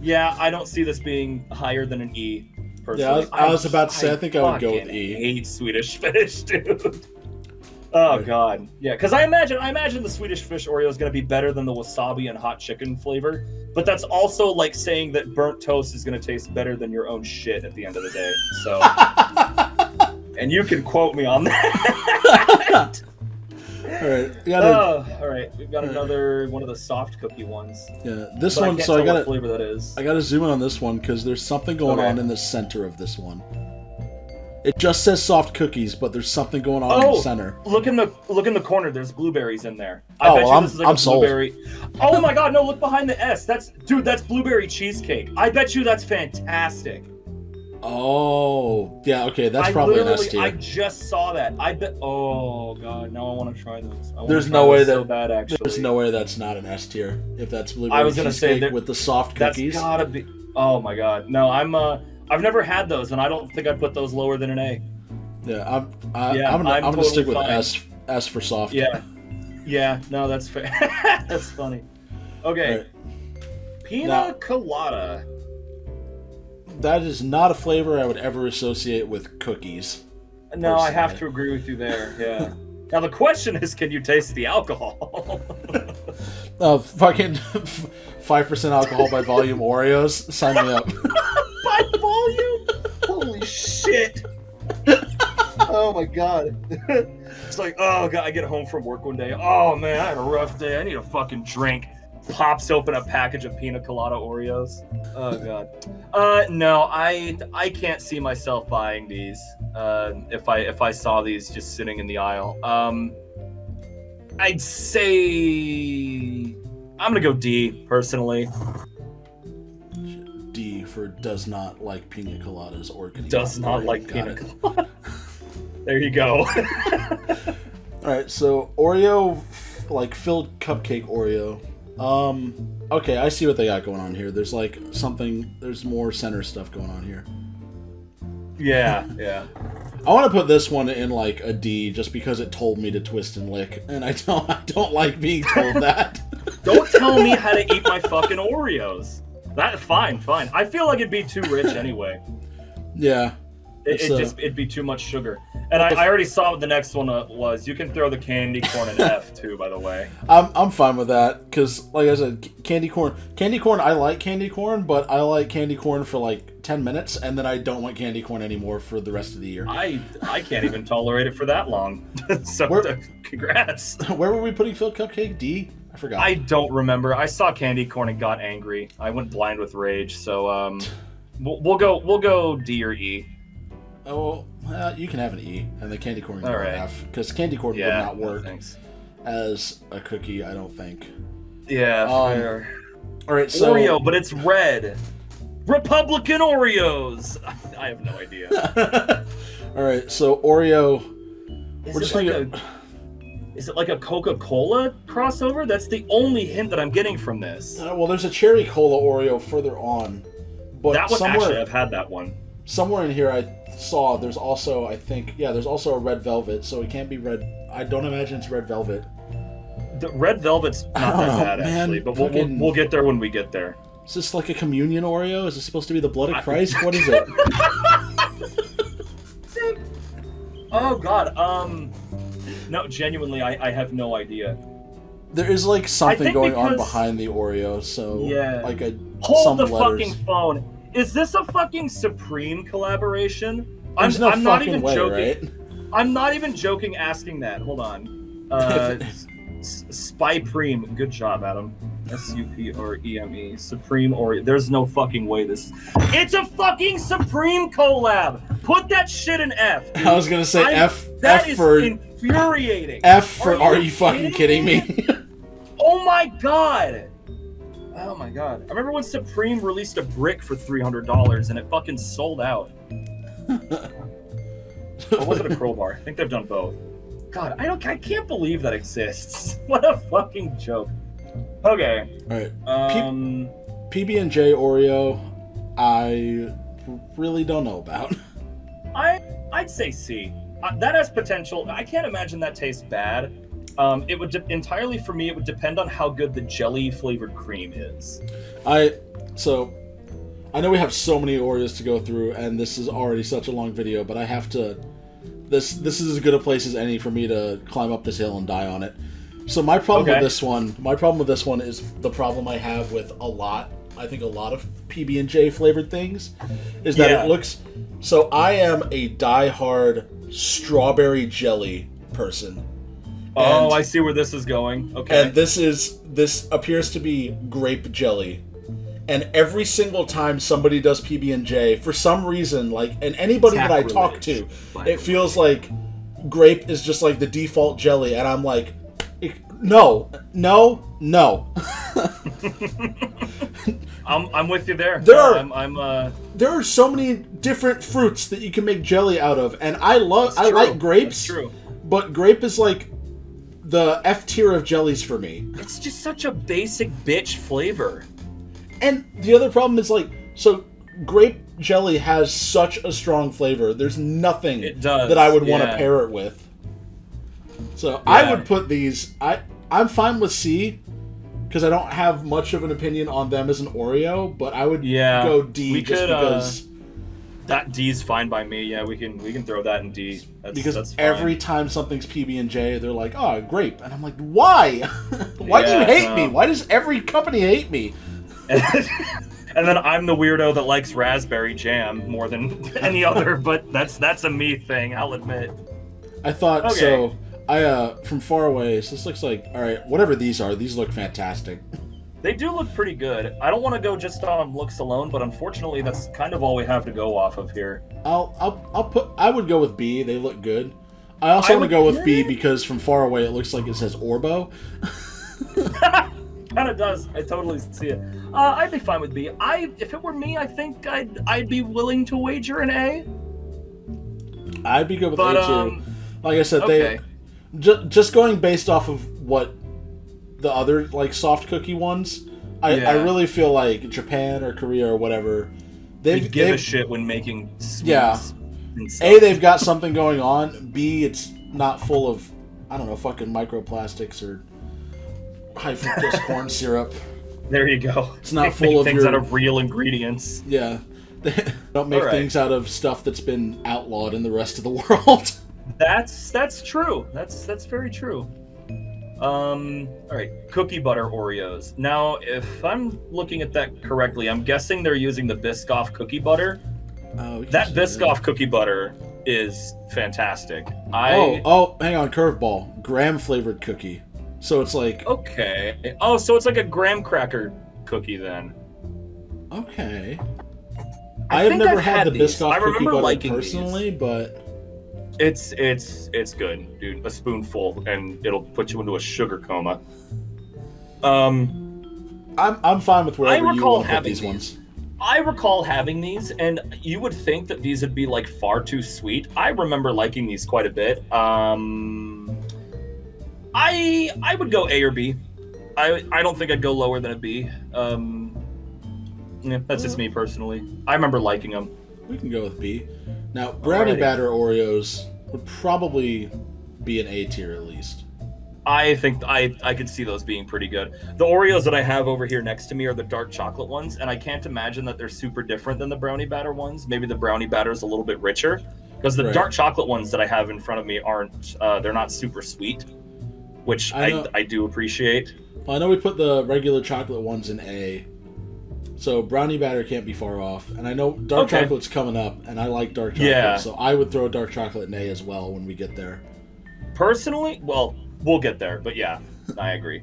Yeah, I don't see this being higher than an E. Personally. Yeah, I was about to say, I think I would go with E. I hate Swedish Fish, dude. Oh god, yeah. Because I imagine the Swedish Fish Oreo is gonna be better than the wasabi and hot chicken flavor. But that's also like saying that burnt toast is gonna taste better than your own shit at the end of the day. So, and you can quote me on that. All right, all right. We've got another one of the soft cookie ones. Yeah, this but one. So I got flavor that is. I got to zoom in on this one because there's something going on in the center of this one. It just says soft cookies, but there's something going on in the center. Look in the corner. There's blueberries in there. I bet you this is like I'm a blueberry. Sold. Oh my god! No, look behind the S. That's blueberry cheesecake. I bet you that's fantastic. Oh, yeah. Okay, that's probably an S tier. I just saw that. I bet. Oh god! Now I want to try those. There's no way so bad. Actually, there's no way that's not an S tier. If that's blueberry I was gonna cheesecake say with the soft cookies. That's gotta be. Oh my god! No, I've never had those, and I don't think I'd put those lower than an A. Yeah, I'm gonna totally stick with fine. S for soft. Yeah. No, that's fair. That's funny. Okay, right. Pina colada. That is not a flavor I would ever associate with cookies. No, personally. I have to agree with you there. Yeah. Now the question is, can you taste the alcohol? Fucking 5% alcohol by volume Oreos. Sign me up. By volume? Holy shit. Oh my god. It's like, oh god, I get home from work one day. Oh man, I had a rough day. I need a fucking drink. Pops open a package of pina colada Oreos. Oh god. No, I can't see myself buying these. If I saw these just sitting in the aisle. I'd say I'm gonna go D personally. D for does not like pina coladas or does not like pina colada. There you go. All right, so Oreo, like filled cupcake Oreo. Okay, I see what they got going on here. There's like there's more center stuff going on here. Yeah. I want to put this one in like a D just because it told me to twist and lick, and I don't like being told that. Don't tell me how to eat my fucking Oreos. Fine. I feel like it'd be too rich anyway. Yeah. It'd be too much sugar. And I already saw what the next one was. You can throw the candy corn in F too, by the way. I'm fine with that because, like I said, candy corn. I like candy corn, but I like candy corn for like 10 minutes, and then I don't want candy corn anymore for the rest of the year. I can't even tolerate it for that long. So congrats. Where were we putting filled cupcake? D? I forgot. I don't remember. I saw candy corn and got angry. I went blind with rage. So we'll go D or E. Oh, you can have an E, and the candy corn can go an F, because candy corn would not work as a cookie, I don't think. Yeah, fair. All right, so Oreo, but it's red. Republican Oreos. I have no idea. All right, so Oreo. Is it like a Coca-Cola crossover? That's the only hint that I'm getting from this. Well, there's a cherry cola Oreo further on, but that one actually, I've had that one. Somewhere in here, I saw there's also, I think, there's also a red velvet. So it can't be red. I don't imagine it's red velvet. The red velvet's not that bad, actually, but we'll get there when we get there. Is this like a communion Oreo? Is this supposed to be the blood of Christ? What is it? Oh God. No, genuinely, I have no idea. There is like something going on behind the Oreo, so like some letters. Fucking phone. Is this a fucking Supreme collaboration? I'm not even joking. Right? I'm not even joking asking that. Hold on. Spypreme. Good job, Adam. SUPREME. Supreme Oreo. There's no fucking way this. It's a fucking Supreme collab. Put that shit in F. Dude. I was gonna say F. That F for infuriating. F for are you fucking kidding me? Oh my god. Oh my god. I remember when Supreme released a brick for $300 and it fucking sold out. Or was it a crowbar? I think they've done both. God, I can't believe that exists. What a fucking joke. Okay. Alright. PB&J Oreo, I really don't know about. I'd say C. That has potential. I can't imagine that tastes bad. It would entirely, for me, it would depend on how good the jelly flavored cream is. I know we have so many Oreos to go through, and this is already such a long video, but I have to. This is as good a place as any for me to climb up this hill and die on it. So my problem with this one is the problem I have with a lot of PB&J flavored things, is that it looks. So I am a diehard strawberry jelly person. Oh, I see where this is going. Okay. And this appears to be grape jelly. And every single time somebody does PB&J, for some reason, and anybody that I talk to, it feels like grape is just like the default jelly, and I'm like, no. I'm with you there. There are so many different fruits that you can make jelly out of, and I like grapes. That's true. But grape is like the F tier of jellies for me. It's just such a basic bitch flavor. And the other problem is so grape jelly has such a strong flavor. There's nothing that I would want to pair it with. So I would put these. I'm fine with C because I don't have much of an opinion on them as an Oreo, but I would go D because that D's fine by me. Yeah, we can throw that in D. That's fine. Every time something's PB&J, they're like, "Oh, grape," and I'm like, "Why? Why do you hate me? Why does every company hate me?" And then I'm the weirdo that likes raspberry jam more than any other, but that's a me thing, I'll admit. I thought so. From far away, so this looks like, all right, whatever these are, these look fantastic. They do look pretty good. I don't want to go just on looks alone, but unfortunately, that's kind of all we have to go off of here. I would go with B. They look good. I also want to go with B because from far away, it looks like it says Orbo. Kind of does. I totally see it. I'd be fine with B. If it were me, I think I'd be willing to wager an A. I'd be good with A too. Like I said, they just going based off of what the other soft cookie ones. I really feel like Japan or Korea or whatever, they've give a shit when making sweets. Yeah. A, they've got something going on. B, it's not full of fucking microplastics or high fructose corn syrup. There you go. It's not full of things out of real ingredients. Yeah. They don't make things out of stuff that's been outlawed in the rest of the world. That's true. That's very true. All right, cookie butter Oreos. Now, if I'm looking at that correctly, I'm guessing they're using the Biscoff cookie butter. That Biscoff cookie butter is fantastic. Hang on, curveball. Graham flavored cookie. So it's like... Okay. Oh, so it's like a graham cracker cookie then. Okay. I have never had the Biscoff cookie butter personally, but... It's good, dude. A spoonful, and it'll put you into a sugar coma. I'm fine with wherever you want to put these ones. I recall having these, and you would think that these would be like far too sweet. I remember liking these quite a bit. I would go A or B. I don't think I'd go lower than a B. Yeah, that's just me personally. I remember liking them. We can go with B. Now, brownie batter Oreos would probably be an A tier at least. I think I could see those being pretty good. The Oreos that I have over here next to me are the dark chocolate ones, and I can't imagine that they're super different than the brownie batter ones. Maybe the brownie batter is a little bit richer, because the dark chocolate ones that I have in front of me aren't, they're not super sweet, which I do appreciate. Well, I know we put the regular chocolate ones in A, so brownie batter can't be far off. And I know dark chocolate's coming up, and I like dark chocolate, so I would throw dark chocolate in A as well when we get there. Personally, well, we'll get there, but yeah, I agree.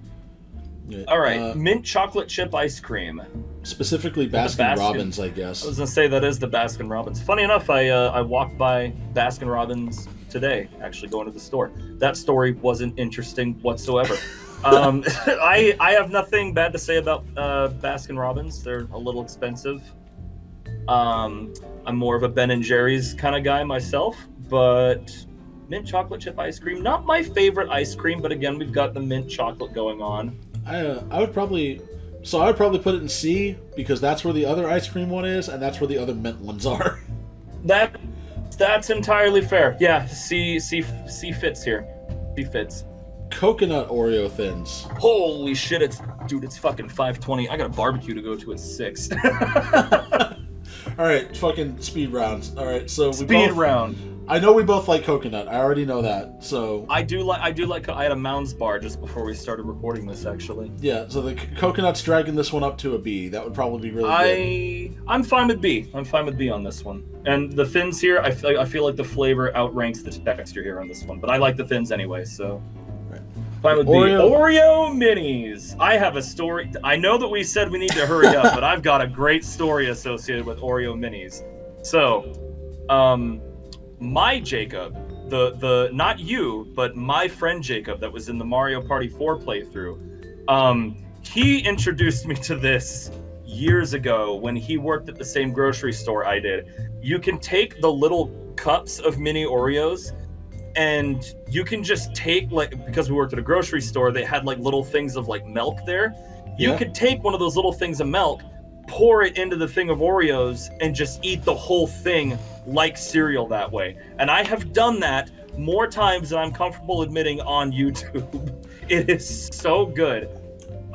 All right, mint chocolate chip ice cream. Specifically Baskin Robbins, I guess. I was gonna say that is the Baskin Robbins. Funny enough, I walked by Baskin Robbins today, actually going to the store. That story wasn't interesting whatsoever. I have nothing bad to say about Baskin Robbins. They're a little expensive. I'm more of a Ben & Jerry's kind of guy myself, but mint chocolate chip ice cream, not my favorite ice cream, but again, we've got the mint chocolate going on. I would probably put it in C, because that's where the other ice cream one is, and that's where the other mint ones are. That's entirely fair. Yeah, C fits here. C fits. Coconut Oreo thins. Holy shit, it's fucking 5:20. I got a barbecue to go to at 6. All right, fucking speed rounds. All right, so speed round. I know we both like coconut. I already know that. So I do like. I had a Mounds bar just before we started recording this, actually. Yeah, so the coconut's dragging this one up to a B. That would probably be really good. I'm fine with B. I'm fine with B on this one. And the thins here, I feel like the flavor outranks the texture here on this one. But I like the thins anyway, so. Right. Fine with Oreo minis. I have a story. I know that we said we need to hurry up, but I've got a great story associated with Oreo minis. So, my Jacob, the not you, but my friend Jacob that was in the Mario Party 4 playthrough, he introduced me to this years ago when he worked at the same grocery store I did. You can take the little cups of mini Oreos, and you can just take, like, because we worked at a grocery store, they had like little things of like milk there. You could take one of those little things of milk, pour it into the thing of Oreos, and just eat the whole thing like cereal that way. And I have done that more times than I'm comfortable admitting on YouTube. It is so good.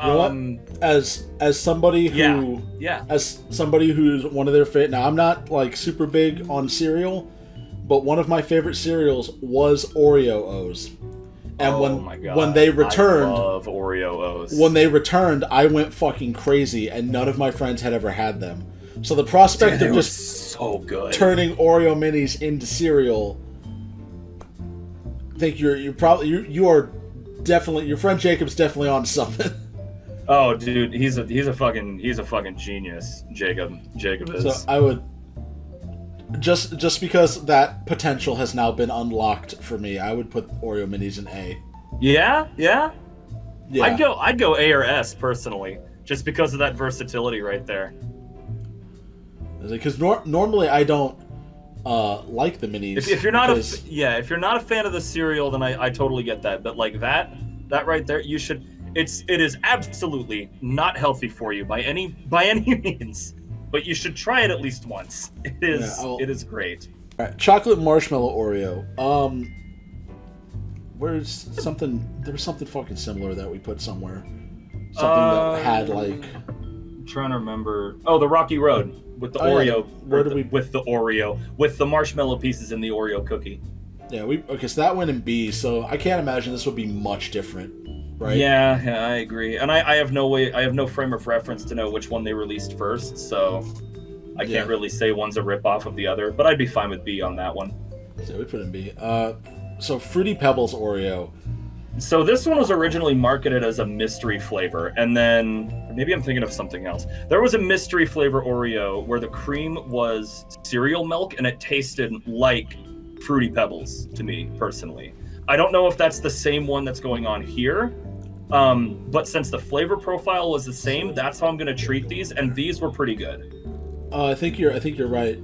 You know what? As somebody who as somebody who's one of their favorite. Now, I'm not like super big on cereal, but one of my favorite cereals was Oreo O's. And when they returned, I love Oreo O's. When they returned, I went fucking crazy, and none of my friends had ever had them. So the prospect of just so good turning Oreo minis into cereal, I think you are definitely, your friend Jacob's definitely on something. Oh, dude, he's a fucking genius. Jacob is. So I would just because that potential has now been unlocked for me, I would put Oreo minis in A. Yeah. I'd go A or S personally, just because of that versatility right there. Because normally I don't like the minis. If you're not if you're not a fan of the cereal, then I totally get that. But like that right there, you should. It is absolutely not healthy for you by any means. But you should try it at least once. It is great. All right, chocolate marshmallow Oreo. There was something fucking similar that we put somewhere. Something that had like. I'm trying to remember. Oh, the Rocky Road with the Oreo. With the marshmallow pieces in the Oreo cookie. Yeah, so that went in B. So I can't imagine this would be much different. Right? Yeah, I agree. And I have no frame of reference to know which one they released first, so I can't really say one's a rip-off of the other, but I'd be fine with B on that one. So we put in B. So Fruity Pebbles Oreo. So this one was originally marketed as a mystery flavor, and then maybe I'm thinking of something else. There was a mystery flavor Oreo where the cream was cereal milk and it tasted like Fruity Pebbles to me, personally. I don't know if that's the same one that's going on here, but since the flavor profile was the same, that's how I'm going to treat these, and these were pretty good. I think you're right.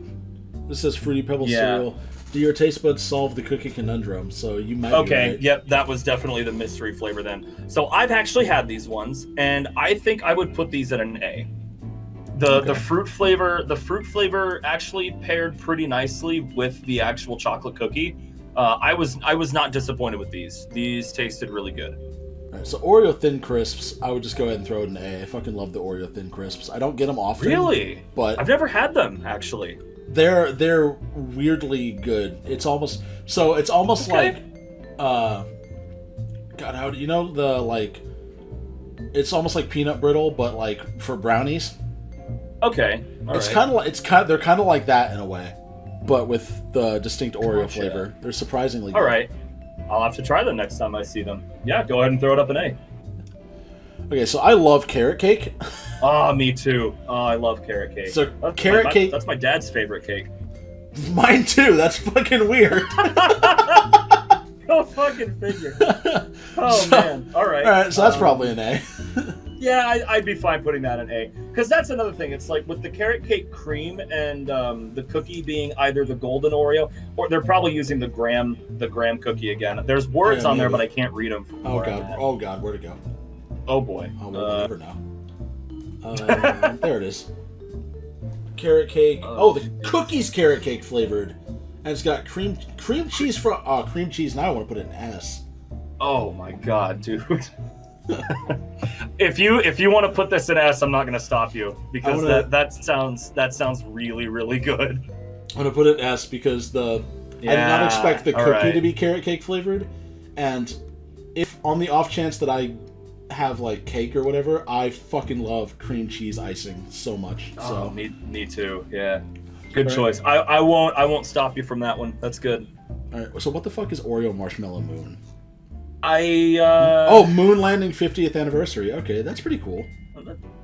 This says Fruity Pebbles cereal. Do your taste buds solve the cookie conundrum? So you might be right. Yep, that was definitely the mystery flavor then. So I've actually had these ones, and I think I would put these at an A. The fruit flavor actually paired pretty nicely with the actual chocolate cookie. I was not disappointed with these. These tasted really good. All right, so Oreo Thin Crisps, I would just go ahead and throw it an A. I fucking love the Oreo Thin Crisps. I don't get them often. Really? But I've never had them actually. They're weirdly good. It's almost like God, how do you know the like? It's almost like peanut brittle, but like for brownies. Okay. They're kind of like that in a way, but with the distinct Oreo flavor. They're surprisingly good. All right. I'll have to try them next time I see them. Yeah, go ahead and throw it up an A. Okay, so I love carrot cake. Oh, me too. Oh, I love carrot cake. So carrot cake. That's my dad's favorite cake. Mine too. That's fucking weird. Go fucking figure. Oh man. All right. All right. So that's probably an A. Yeah, I'd be fine putting that in A. Because that's another thing. It's like with the carrot cake cream and the cookie being either the golden Oreo, or they're probably using the graham cookie again. There's words on there, but I can't read them. From oh god, where'd it go? Oh boy. Oh, we'll never know. There it is. Carrot cake. Oh, the cookie's carrot cake flavored, and it's got cream cheese from cream cheese. Now I want to put it in S. Oh my god, dude. If you want to put this in S, I'm not going to stop you because that sounds really, really good. I'm gonna put it in S because I did not expect the cookie to be carrot cake flavored, and if on the off chance that I have like cake or whatever, I fucking love cream cheese icing so much. So me too. Yeah, good choice. I won't stop you from that one. That's good. All right. So what the fuck is Oreo Marshmallow Moon? Moon landing 50th anniversary. Okay, that's pretty cool.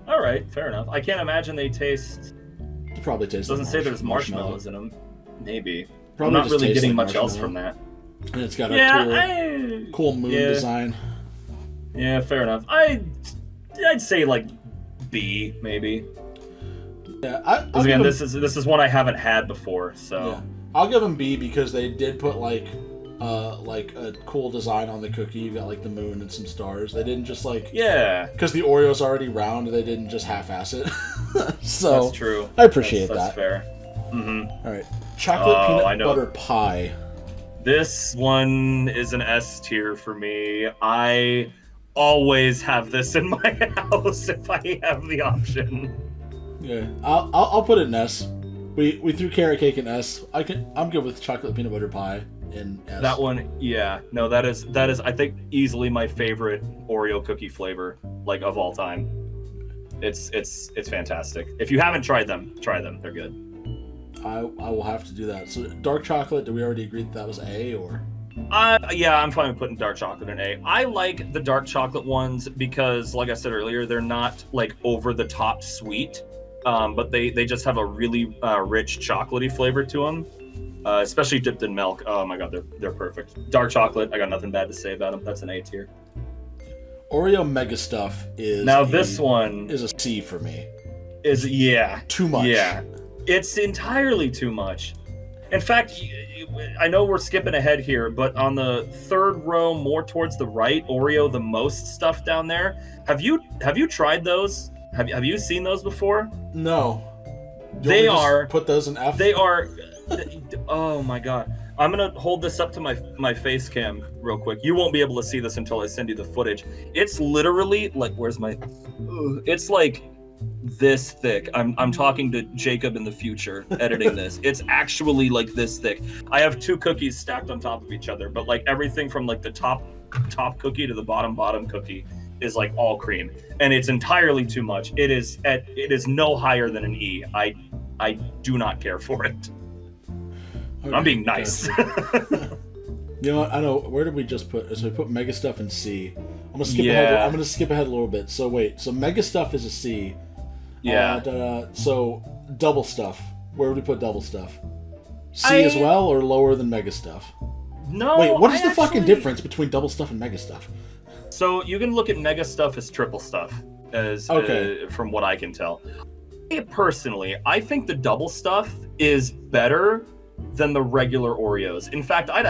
All right, fair enough. I can't imagine they taste. It probably tastes. Doesn't say there's marshmallows in them. Maybe. Probably I'm not really getting much else from that. And it's got a cool moon design. Yeah, fair enough. I'd say like B maybe. Yeah, again, this is one I haven't had before, so. Yeah. I'll give them B because they did put like a cool design on the cookie. You got like the moon and some stars. They didn't just like because the Oreo's already round. They didn't just half-ass it. So that's true. I appreciate that. That's fair. Mm-hmm. All right, chocolate peanut butter pie. This one is an S tier for me. I always have this in my house if I have the option. Yeah, I'll put it in S. We threw carrot cake in S. I'm good with chocolate peanut butter pie in S. That one, yeah. No, that is I think easily my favorite Oreo cookie flavor, like of all time. It's fantastic. If you haven't tried them, try them. They're good. I will have to do that. So dark chocolate, did we already agree that was A or? Yeah, I'm fine with putting dark chocolate in A. I like the dark chocolate ones because, like I said earlier, they're not like over the top sweet, but they just have a really rich chocolatey flavor to them, especially dipped in milk. Oh my god, they're perfect. Dark chocolate, I got nothing bad to say about them. That's an A tier. Oreo Mega Stuff is this one is a C for me. Is too much. Yeah, it's entirely too much. In fact, I know we're skipping ahead here, but on the third row, more towards the right, Oreo the most stuff down there. Have you tried those? Have you seen those before? No. They are. Put those in F. They are. Oh my god! I'm gonna hold this up to my face cam real quick. You won't be able to see this until I send you the footage. It's literally like, where's my? It's like this thick. I'm talking to Jacob in the future editing this. It's actually like this thick. I have two cookies stacked on top of each other, but like everything from like the top cookie to the bottom cookie is like all cream, and it's entirely too much. It is no higher than an E. I do not care for it. Okay, I'm being nice. You know what? I know. Where did we just put? So we put Mega Stuff in C. I'm gonna skip ahead. I'm gonna skip ahead a little bit. So wait. So Mega Stuff is a C. Yeah. So Double Stuff. Where would we put Double Stuff? C as well, or lower than Mega Stuff? No. Wait. What is the fucking difference between Double Stuff and Mega Stuff? So you can look at Mega Stuff as triple stuff, from what I can tell. personally, I think the double stuff is better than the regular Oreos. In fact, I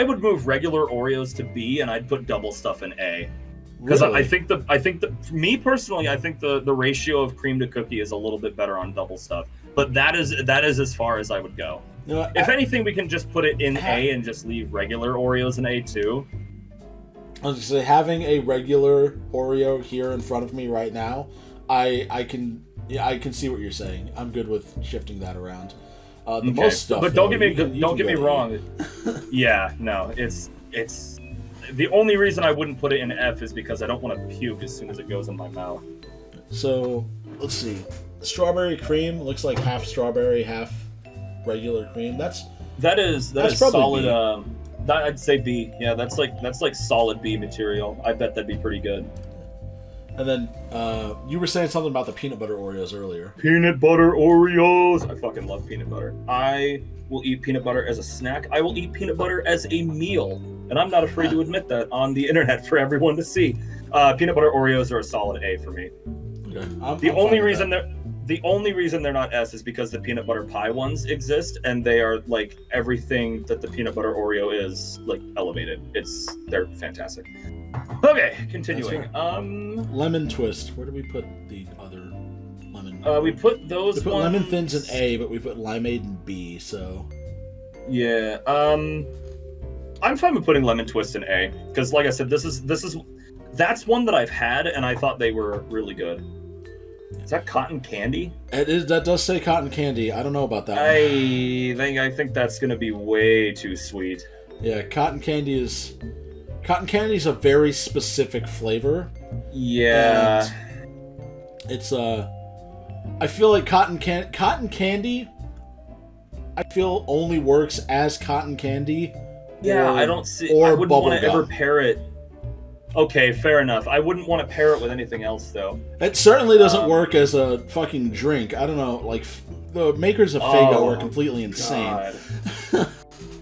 would move regular Oreos to B, and I'd put double stuff in A. Because Really? I think me personally, I think the ratio of cream to cookie is a little bit better on double stuff. But that is as far as I would go. If anything, we can just put it in A and just leave regular Oreos in A too. I was just say, having a regular Oreo here in front of me right now, I can see what you're saying. I'm good with shifting that around. Most stuff, but don't get me wrong. Yeah, no, it's the only reason I wouldn't put it in F is because I don't want to puke as soon as it goes in my mouth. So let's see, strawberry cream looks like half strawberry, half regular cream. That is solid. I'd say B. Yeah, that's like solid B material. I bet that'd be pretty good. And then you were saying something about the peanut butter Oreos earlier. Peanut butter Oreos. I fucking love peanut butter. I will eat peanut butter as a snack. I will eat peanut butter as a meal. And I'm not afraid to admit that on the internet for everyone to see. Peanut butter Oreos are a solid A for me. Okay. The only reason they're not S is because the peanut butter pie ones exist, and they are like everything that the peanut butter Oreo is, like, elevated. They're fantastic. Okay, continuing. Lemon twist. Where do we put the other lemon? We put those. We put lemon thins in A, but we put limeade in B. So. Yeah. I'm fine with putting lemon twist in A because, like I said, that's one that I've had, and I thought they were really good. Is that cotton candy? It is. That does say cotton candy. I don't know about that. I think that's gonna be way too sweet. Yeah, cotton candy is a very specific flavor. Yeah. And it's I feel like cotton candy. I feel only works as cotton candy. Yeah, I wouldn't want to ever pair it. Okay, fair enough. I wouldn't want to pair it with anything else, though. It certainly doesn't work as a fucking drink. I don't know, like, the makers of Faygo are completely insane.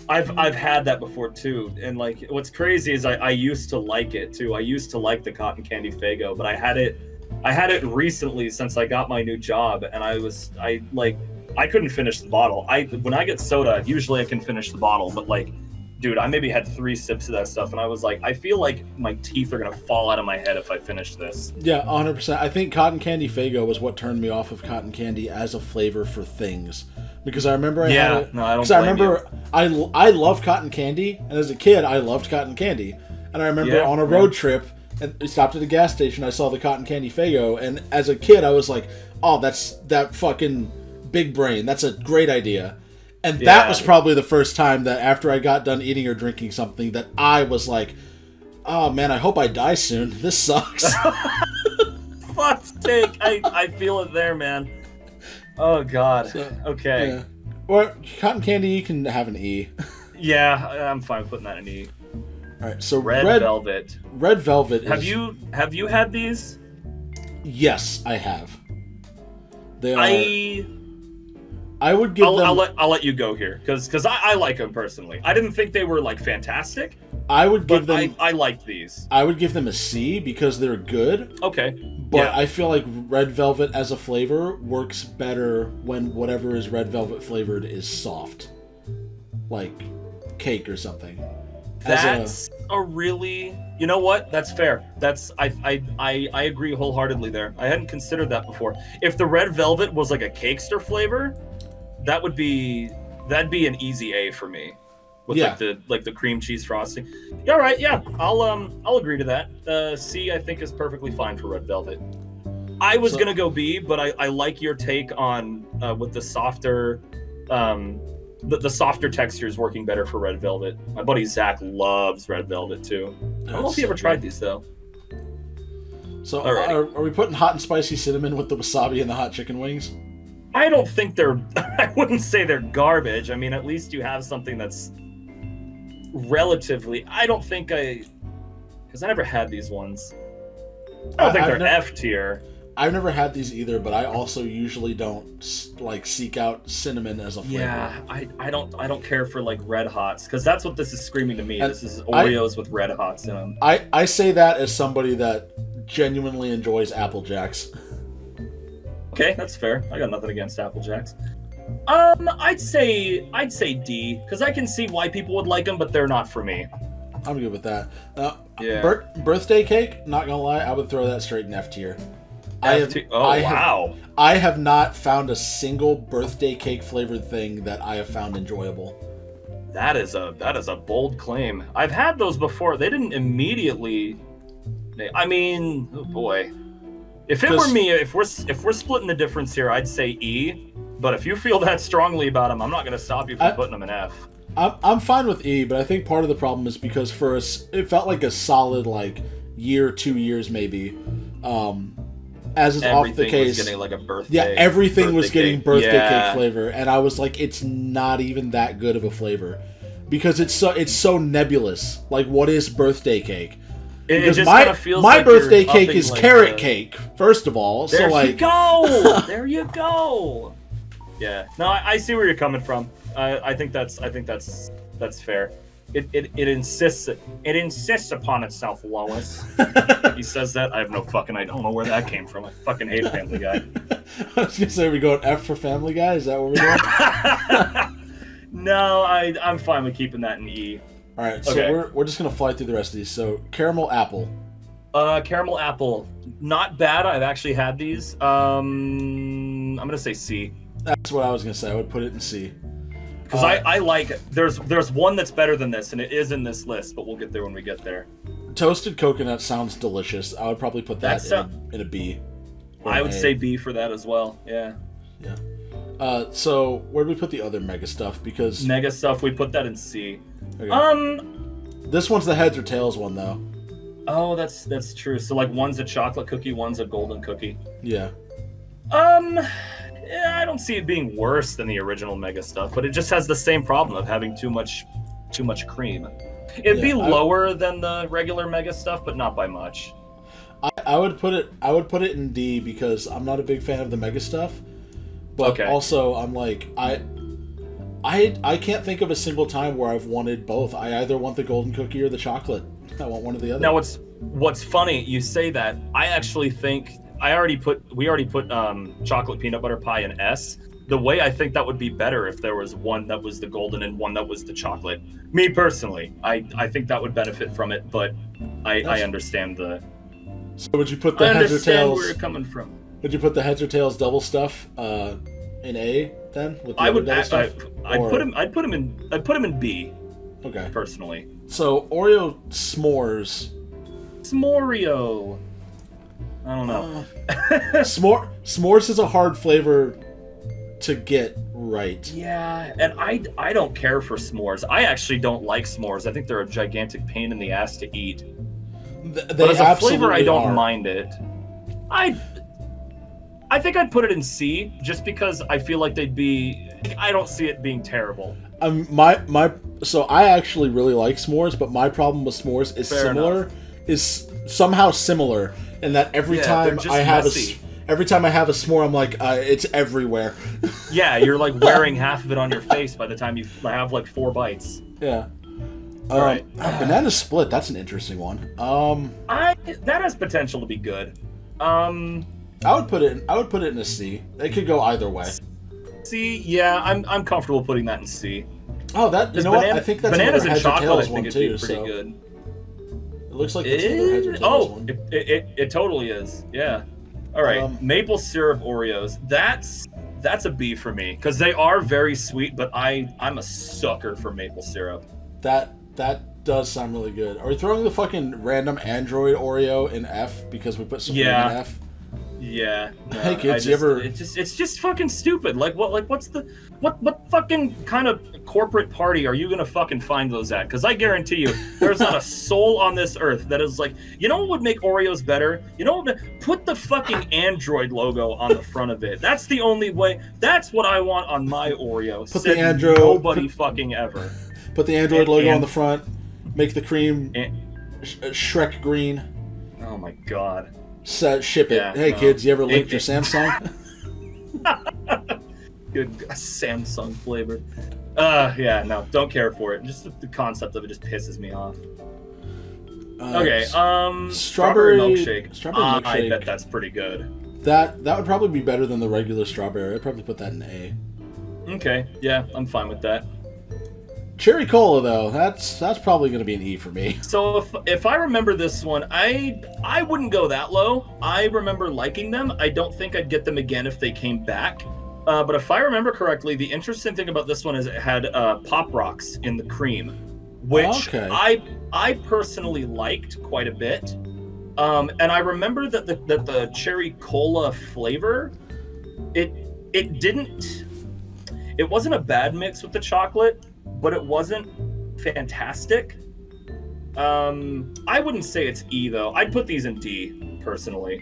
I've had that before, too. And, like, what's crazy is I used to like it, too. I used to like the cotton candy Faygo, but I had it recently since I got my new job, and I couldn't finish the bottle. When I get soda, usually I can finish the bottle, but, like, dude, I maybe had 3 sips of that stuff, and I was like, I feel like my teeth are going to fall out of my head if I finish this. Yeah, 100%. I think cotton candy Faygo was what turned me off of cotton candy as a flavor for things. Because I remember I had it. No, I don't blame you. I love cotton candy, and as a kid, I loved cotton candy. And I remember on a road trip, and we stopped at a gas station, I saw the cotton candy Faygo, and as a kid, I was like, oh, that's that fucking big brain. That's a great idea. And that was probably the first time that after I got done eating or drinking something that I was like, oh man, I hope I die soon. This sucks. Fuck's sake. I feel it there, man. Oh god. Okay. Yeah. Or cotton candy, you can have an E. Yeah, I'm fine with putting that in E. Alright, so Red Velvet. Red Velvet Have you had these? Yes, I have. They are... I would give them... I'll let you go here, because I like them personally. I didn't think they were, like, fantastic. I liked these. I would give them a C because they're good. Okay. But I feel like Red Velvet as a flavor works better when whatever is Red Velvet flavored is soft. Like cake or something. That's a really... You know what? That's fair. I agree wholeheartedly there. I hadn't considered that before. If the Red Velvet was like a cakester flavor... that'd be an easy A for me, with like the cream cheese frosting. All right, yeah, I'll agree to that. C I think is perfectly fine for Red Velvet. I was gonna go B, but I like your take on with the softer, the softer textures working better for Red Velvet. My buddy Zach loves Red Velvet too. I don't know if he ever tried these though. So are we putting hot and spicy cinnamon with the wasabi and the hot chicken wings? I don't think I wouldn't say they're garbage. I mean, at least you have something that's relatively... I don't think because I never had these ones. I don't think they're F tier. I've never had these either, but I also usually don't like seek out cinnamon as a flavor. Yeah, I don't care for like Red Hots, because that's what this is screaming to me. This is Oreos with Red Hots in them. I say that as somebody that genuinely enjoys Apple Jacks. Okay, that's fair. I got nothing against Apple Jacks. I'd say D, because I can see why people would like them, but they're not for me. I'm good with that. Yeah. Birthday cake, not gonna lie, I would throw that straight in F tier. Wow. I have not found a single birthday cake flavored thing that I have found enjoyable. That is a bold claim. I've had those before. They didn't immediately. I mean, oh boy. If it were me, if we're splitting the difference here, I'd say E. But if you feel that strongly about them, I'm not going to stop you from putting them in F. I'm fine with E, but I think part of the problem is because for us, it felt like a solid year, 2 years maybe. As is off the case, everything was getting like a birthday. Yeah, everything was getting birthday yeah. cake flavor, and I was like, it's not even that good of a flavor because it's so nebulous. Like, what is birthday cake? Because it just kind of feels my like birthday cake is carrot cake. First of all, there so you go. There you go. Yeah, no, I see where you're coming from. I think that's fair. It insists upon itself, Lois. He says that. I have no fucking. I don't know where that came from. I fucking hate Family Guy. I was gonna say, we going F for Family Guy. Is that what we're doing? No, I'm fine with keeping that in E. All right, so we're just gonna fly through the rest of these. So caramel apple. Caramel apple, not bad. I've actually had these. I'm gonna say C. That's what I was gonna say. I would put it in C. Because I like it. There's one that's better than this, and it is in this list, but we'll get there when we get there. Toasted coconut sounds delicious. I would probably put that in a B. I would say B for that as well. Yeah. Yeah. So where do we put the other mega stuff? Because mega stuff, we put that in C. Okay. This one's the heads or tails one though. Oh, that's true. So one's a chocolate cookie, one's a golden cookie. Yeah. Yeah, I don't see it being worse than the original mega stuff, but it just has the same problem of having too much cream. It'd be lower than the regular mega stuff, but not by much. I would put it in D because I'm not a big fan of the mega stuff. But also I'm like I can't think of a single time where I've wanted both. I either want the golden cookie or the chocolate. I want one or the other. Now what's funny, you say that. I actually think we already put chocolate peanut butter pie in S. The way I think that would be better if there was one that was the golden and one that was the chocolate. Me personally, I think that would benefit from it, but I understand the. So would you put the heads or tails? I understand where you're coming from. Would you put the heads or tails double stuff in A then? With the I would. I'd put him in B. Okay. Personally. So Oreo s'mores. S'moreo. I don't know. S'mores is a hard flavor to get right. Yeah, and I don't care for s'mores. I actually don't like s'mores. I think they're a gigantic pain in the ass to eat. But as a flavor, I don't mind it. I think I'd put it in C just because I feel like I don't see it being terrible. So I actually really like s'mores, but my problem with s'mores is somehow similar in that every time I have a s'more, I'm like, it's everywhere. Yeah, you're wearing half of it on your face by the time you have 4 bites. Yeah. Right. Banana split, that's an interesting one. That has potential to be good. I would put it in a C. It could go either way. C, yeah, I'm comfortable putting that in C. Oh, you know what? I think that's bananas and chocolate. I think it'd be pretty good. It looks like it's another heads or tails one. It totally is. Yeah. All right. Maple syrup Oreos. That's a B for me because they are very sweet, but I'm a sucker for maple syrup. That does sound really good. Are we throwing the fucking random Android Oreo in F because we put Supreme in F? Yeah. No, hey kids, it's just fucking stupid. What fucking kind of corporate party are you gonna fucking find those at? Because I guarantee you, there's not a soul on this earth that is you know what would make Oreos better? You know what? Put the fucking Android logo on the front of it. That's the only way. That's what I want on my Oreo. Put the Android. Nobody fucking ever. Put the Android logo on the front. Make the cream Shrek green. Oh my god. Ship it. Yeah, hey kids, you ever linked your Samsung? Good Samsung flavor. Yeah, no, don't care for it. Just the concept of it just pisses me off. Okay, strawberry milkshake. I bet that's pretty good. That would probably be better than the regular strawberry. I'd probably put that in A. Okay, yeah, I'm fine with that. Cherry cola, though, that's probably going to be an E for me. So if I remember this one, I wouldn't go that low. I remember liking them. I don't think I'd get them again if they came back. But if I remember correctly, the interesting thing about this one is it had Pop Rocks in the cream, which I personally liked quite a bit. And I remember that the cherry cola flavor, it wasn't a bad mix with the chocolate, but it wasn't fantastic. I wouldn't say it's E though. I'd put these in D personally.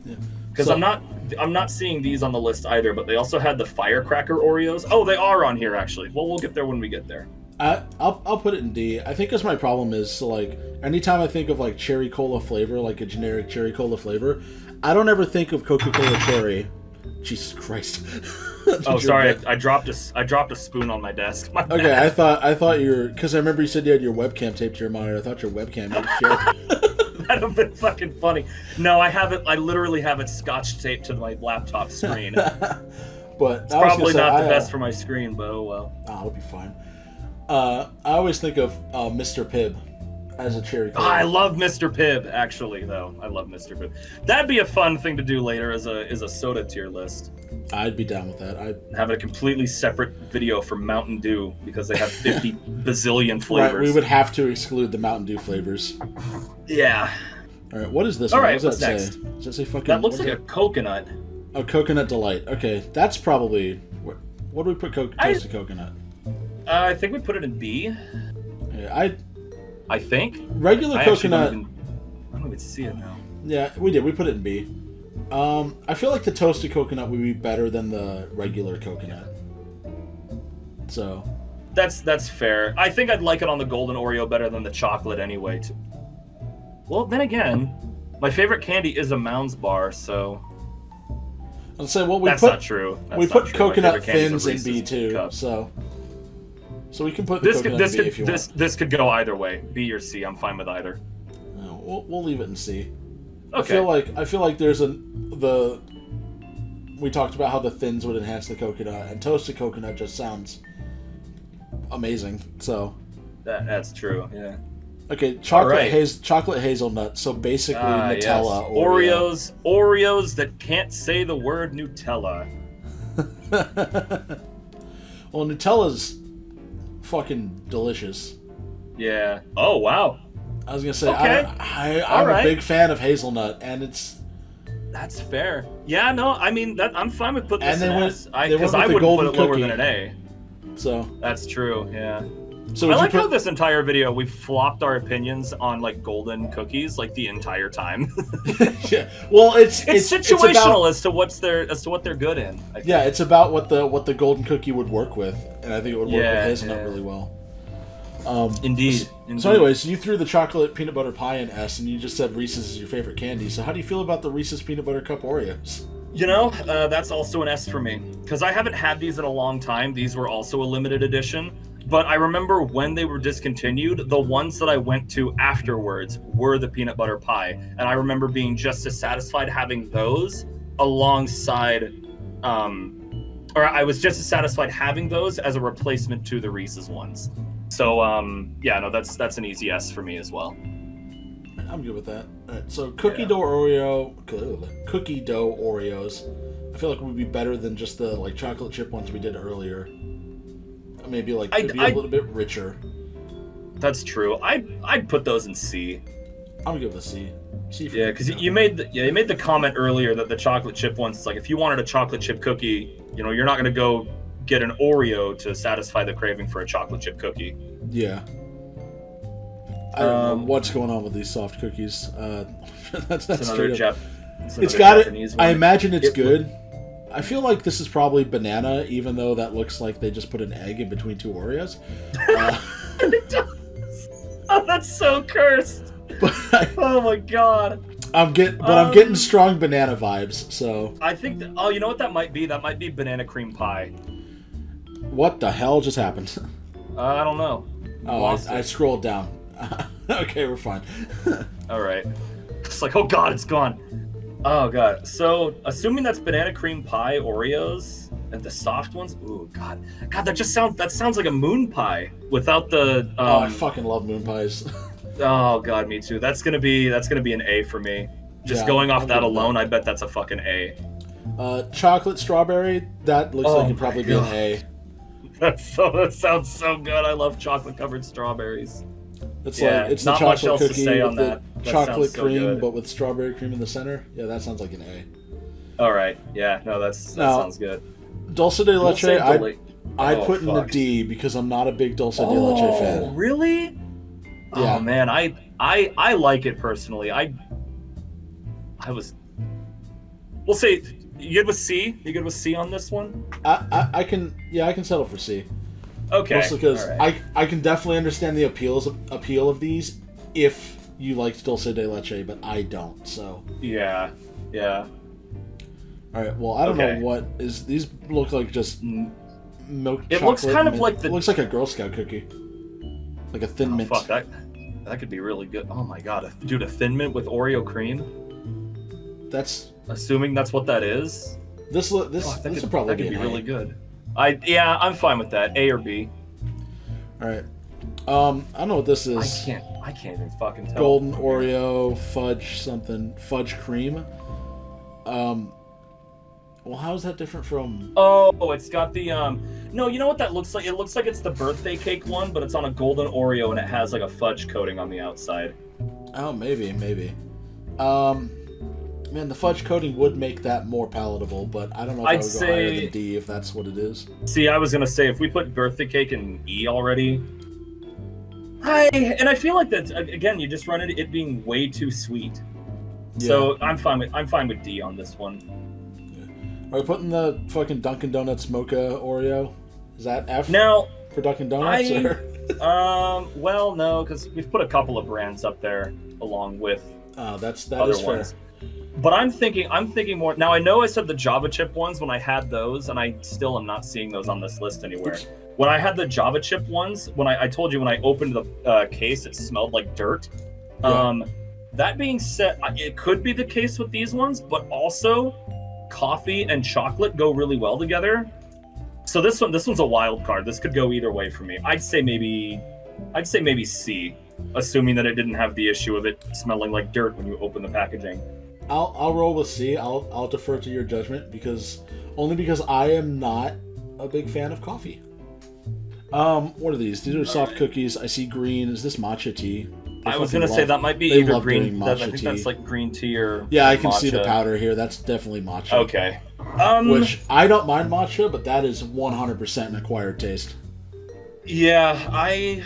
Yeah. Because I'm not seeing these on the list either, but they also had the firecracker Oreos. Oh, they are on here actually. Well, we'll get there when we get there. I'll put it in D. I think because my problem is, like, anytime I think of, like, cherry cola flavor, like a generic cherry cola flavor, I don't ever think of Coca-Cola cherry. Jesus Christ. Oh, sorry. I dropped a spoon on my desk. My okay, bad. I thought you were, because I remember you said you had your webcam taped to your monitor. I thought your webcam was shared. That'd have been fucking funny. No, I have it. I literally have it scotch taped to my laptop screen. But it's probably not the best for my screen, but oh well. It'll be fine. I always think of Mr. Pibb as a cherry cola. I love Mr. Pibb, actually, though. I love Mr. Pibb. That'd be a fun thing to do later as a soda tier list. I'd be down with that. I'd have a completely separate video for Mountain Dew because they have 50 bazillion flavors. Right, we would have to exclude the Mountain Dew flavors. Yeah. All right, what is this All one? right, what does that next? say? Does that say fucking... That looks like a coconut. Oh, Coconut Delight. Okay, that's probably... What do we put toasted coconut? I think we put it in B. Yeah, I think. Regular coconut... I don't even see it now. Yeah, we did. We put it in B. I feel like the toasted coconut would be better than the regular coconut. So... That's fair. I think I'd like it on the golden Oreo better than the chocolate anyway. Well, then again, my favorite candy is a Mounds bar, so... I'll say, well, that's not true. We put coconut thins in B too, so we can put the coconut in B if you want. This could go either way, B or C. I'm fine with either. No, we'll leave it in C. Okay. I feel like there's we talked about how the thins would enhance the coconut, and toasted coconut just sounds amazing. So that's true. Yeah. Okay, chocolate hazelnut. So basically Nutella. Yes. Oreos that can't say the word Nutella. Well, Nutella's fucking delicious. Yeah. Oh wow. I was gonna say, okay. I'm a big fan of hazelnut, and it's... That's fair. Yeah, no, I mean, I'm fine with putting this in S. Because I wouldn't put it lower than an A. So... That's true, yeah. So I like how this entire video, we've flopped our opinions on, like, golden cookies, like, the entire time. Yeah. Well, it's situational as to what they're good in. Yeah, it's about what the golden cookie would work with, and I think it would work with hazelnut really well. Indeed. So anyways, you threw the chocolate peanut butter pie in S, and you just said Reese's is your favorite candy. So how do you feel about the Reese's peanut butter cup Oreos? You know, that's also an S for me. Because I haven't had these in a long time. These were also a limited edition. But I remember when they were discontinued, the ones that I went to afterwards were the peanut butter pie. And I remember being just as satisfied having those alongside... or I was just as satisfied having those as a replacement to the Reese's ones. So, yeah, no, that's an easy S for me as well. I'm good with that. All right, so cookie dough Oreos, I feel like would be better than just the like chocolate chip ones we did earlier. Maybe like a little bit richer. That's true. I'd put those in C. I'm good with C. Yeah, because you made the comment earlier that the chocolate chip ones, it's like if you wanted a chocolate chip cookie, you know, you're not gonna go get an Oreo to satisfy the craving for a chocolate chip cookie. Yeah. I don't know what's going on with these soft cookies. That's straight up. It's got it. I imagine it's good. I feel like this is probably banana, even though that looks like they just put an egg in between two Oreos. It does. Oh, that's so cursed. Oh my god. I'm getting strong banana vibes. So I think that, you know what that might be? That might be banana cream pie. What the hell just happened? I don't know. I scrolled down. Okay, we're fine. All right. It's like, oh god, it's gone. Oh god. So assuming that's banana cream pie Oreos and the soft ones. Ooh god. God, that sounds like a moon pie without the. Oh, I fucking love moon pies. Oh god, me too. That's gonna be an A for me. Just going off that alone, I bet that's a fucking A. Chocolate strawberry. That looks like it'd probably be an A. That sounds so good. I love chocolate covered strawberries. It's like it's not the much chocolate else to cookie say with on the that. chocolate so cream, good. but with strawberry cream in the center. Yeah, that sounds like an A. All right. Yeah. No, that sounds good. Dulce de leche. I put in a D because I'm not a big dulce de leche fan. Oh, really? Yeah. Oh man, I like it personally. I was. We'll say, you good with C? You good with C on this one? I can settle for C. Okay. Mostly because right. I can definitely understand the appeal of these if you liked dulce de leche, but I don't. So. Yeah. Yeah. All right. Well, I don't know what is. These look like just milk. It looks kind of like it looks like a Girl Scout cookie, like a thin mint. Fuck that could be really good. Oh my god, dude, a thin mint with Oreo cream. That's assuming that's what that is. This would probably be really good. I'm fine with that. A or B. All right. I don't know what this is. I can't even fucking tell. Golden Oreo fudge cream. Well, how is that different from? Oh, it's got the No, you know what that looks like? It looks like it's the birthday cake one, but it's on a golden Oreo and it has like a fudge coating on the outside. Oh, maybe. Man, the fudge coating would make that more palatable, but I don't know if I would go higher than D if that's what it is. See, I was gonna say if we put birthday cake in E already, I feel like that again. You just run into it being way too sweet. Yeah. So I'm fine with D on this one. Yeah. Are we putting the fucking Dunkin' Donuts Mocha Oreo? Is that F now for Dunkin' Donuts? Well, no, because we've put a couple of brands up there along with. Oh, that other is fair. Ones. But I'm thinking more. Now I know I said the Java chip ones when I had those, and I still am not seeing those on this list anywhere. When I had the Java chip ones, when I told you when I opened the case, it smelled like dirt. Yeah. That being said, it could be the case with these ones, but also coffee and chocolate go really well together. So this one's a wild card. This could go either way for me. I'd say maybe C, assuming that it didn't have the issue of it smelling like dirt when you open the packaging. I'll roll with C. I'll defer to your judgment because I am not a big fan of coffee. What are these? These are soft cookies. I see green. Is this matcha tea? I was gonna say that might be either green. I think that's like green tea or I can see the powder here. That's definitely matcha. Okay. Which I don't mind matcha, but that is 100% an acquired taste. Yeah, I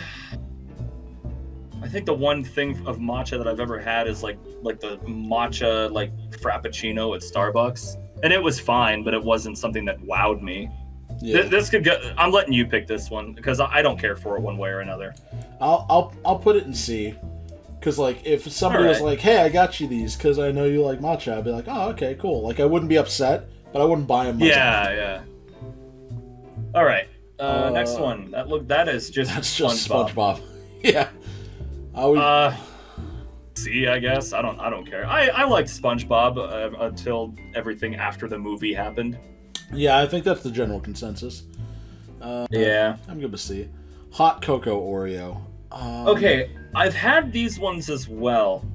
think the one thing of matcha that I've ever had is like the matcha like frappuccino at Starbucks, and it was fine, but it wasn't something that wowed me. Yeah. This could go. I'm letting you pick this one because I don't care for it one way or another. I'll put it in C, because like if somebody was like, "Hey, I got you these because I know you like matcha," I'd be like, "Oh, okay, cool." Like I wouldn't be upset, but I wouldn't buy them. Yeah. All right. Next one. That's just SpongeBob. Yeah. C, I guess. I don't care. I liked SpongeBob until everything after the movie happened. Yeah, I think that's the general consensus. Yeah. I'm good with C. Hot Cocoa Oreo. Okay, I've had these ones as well.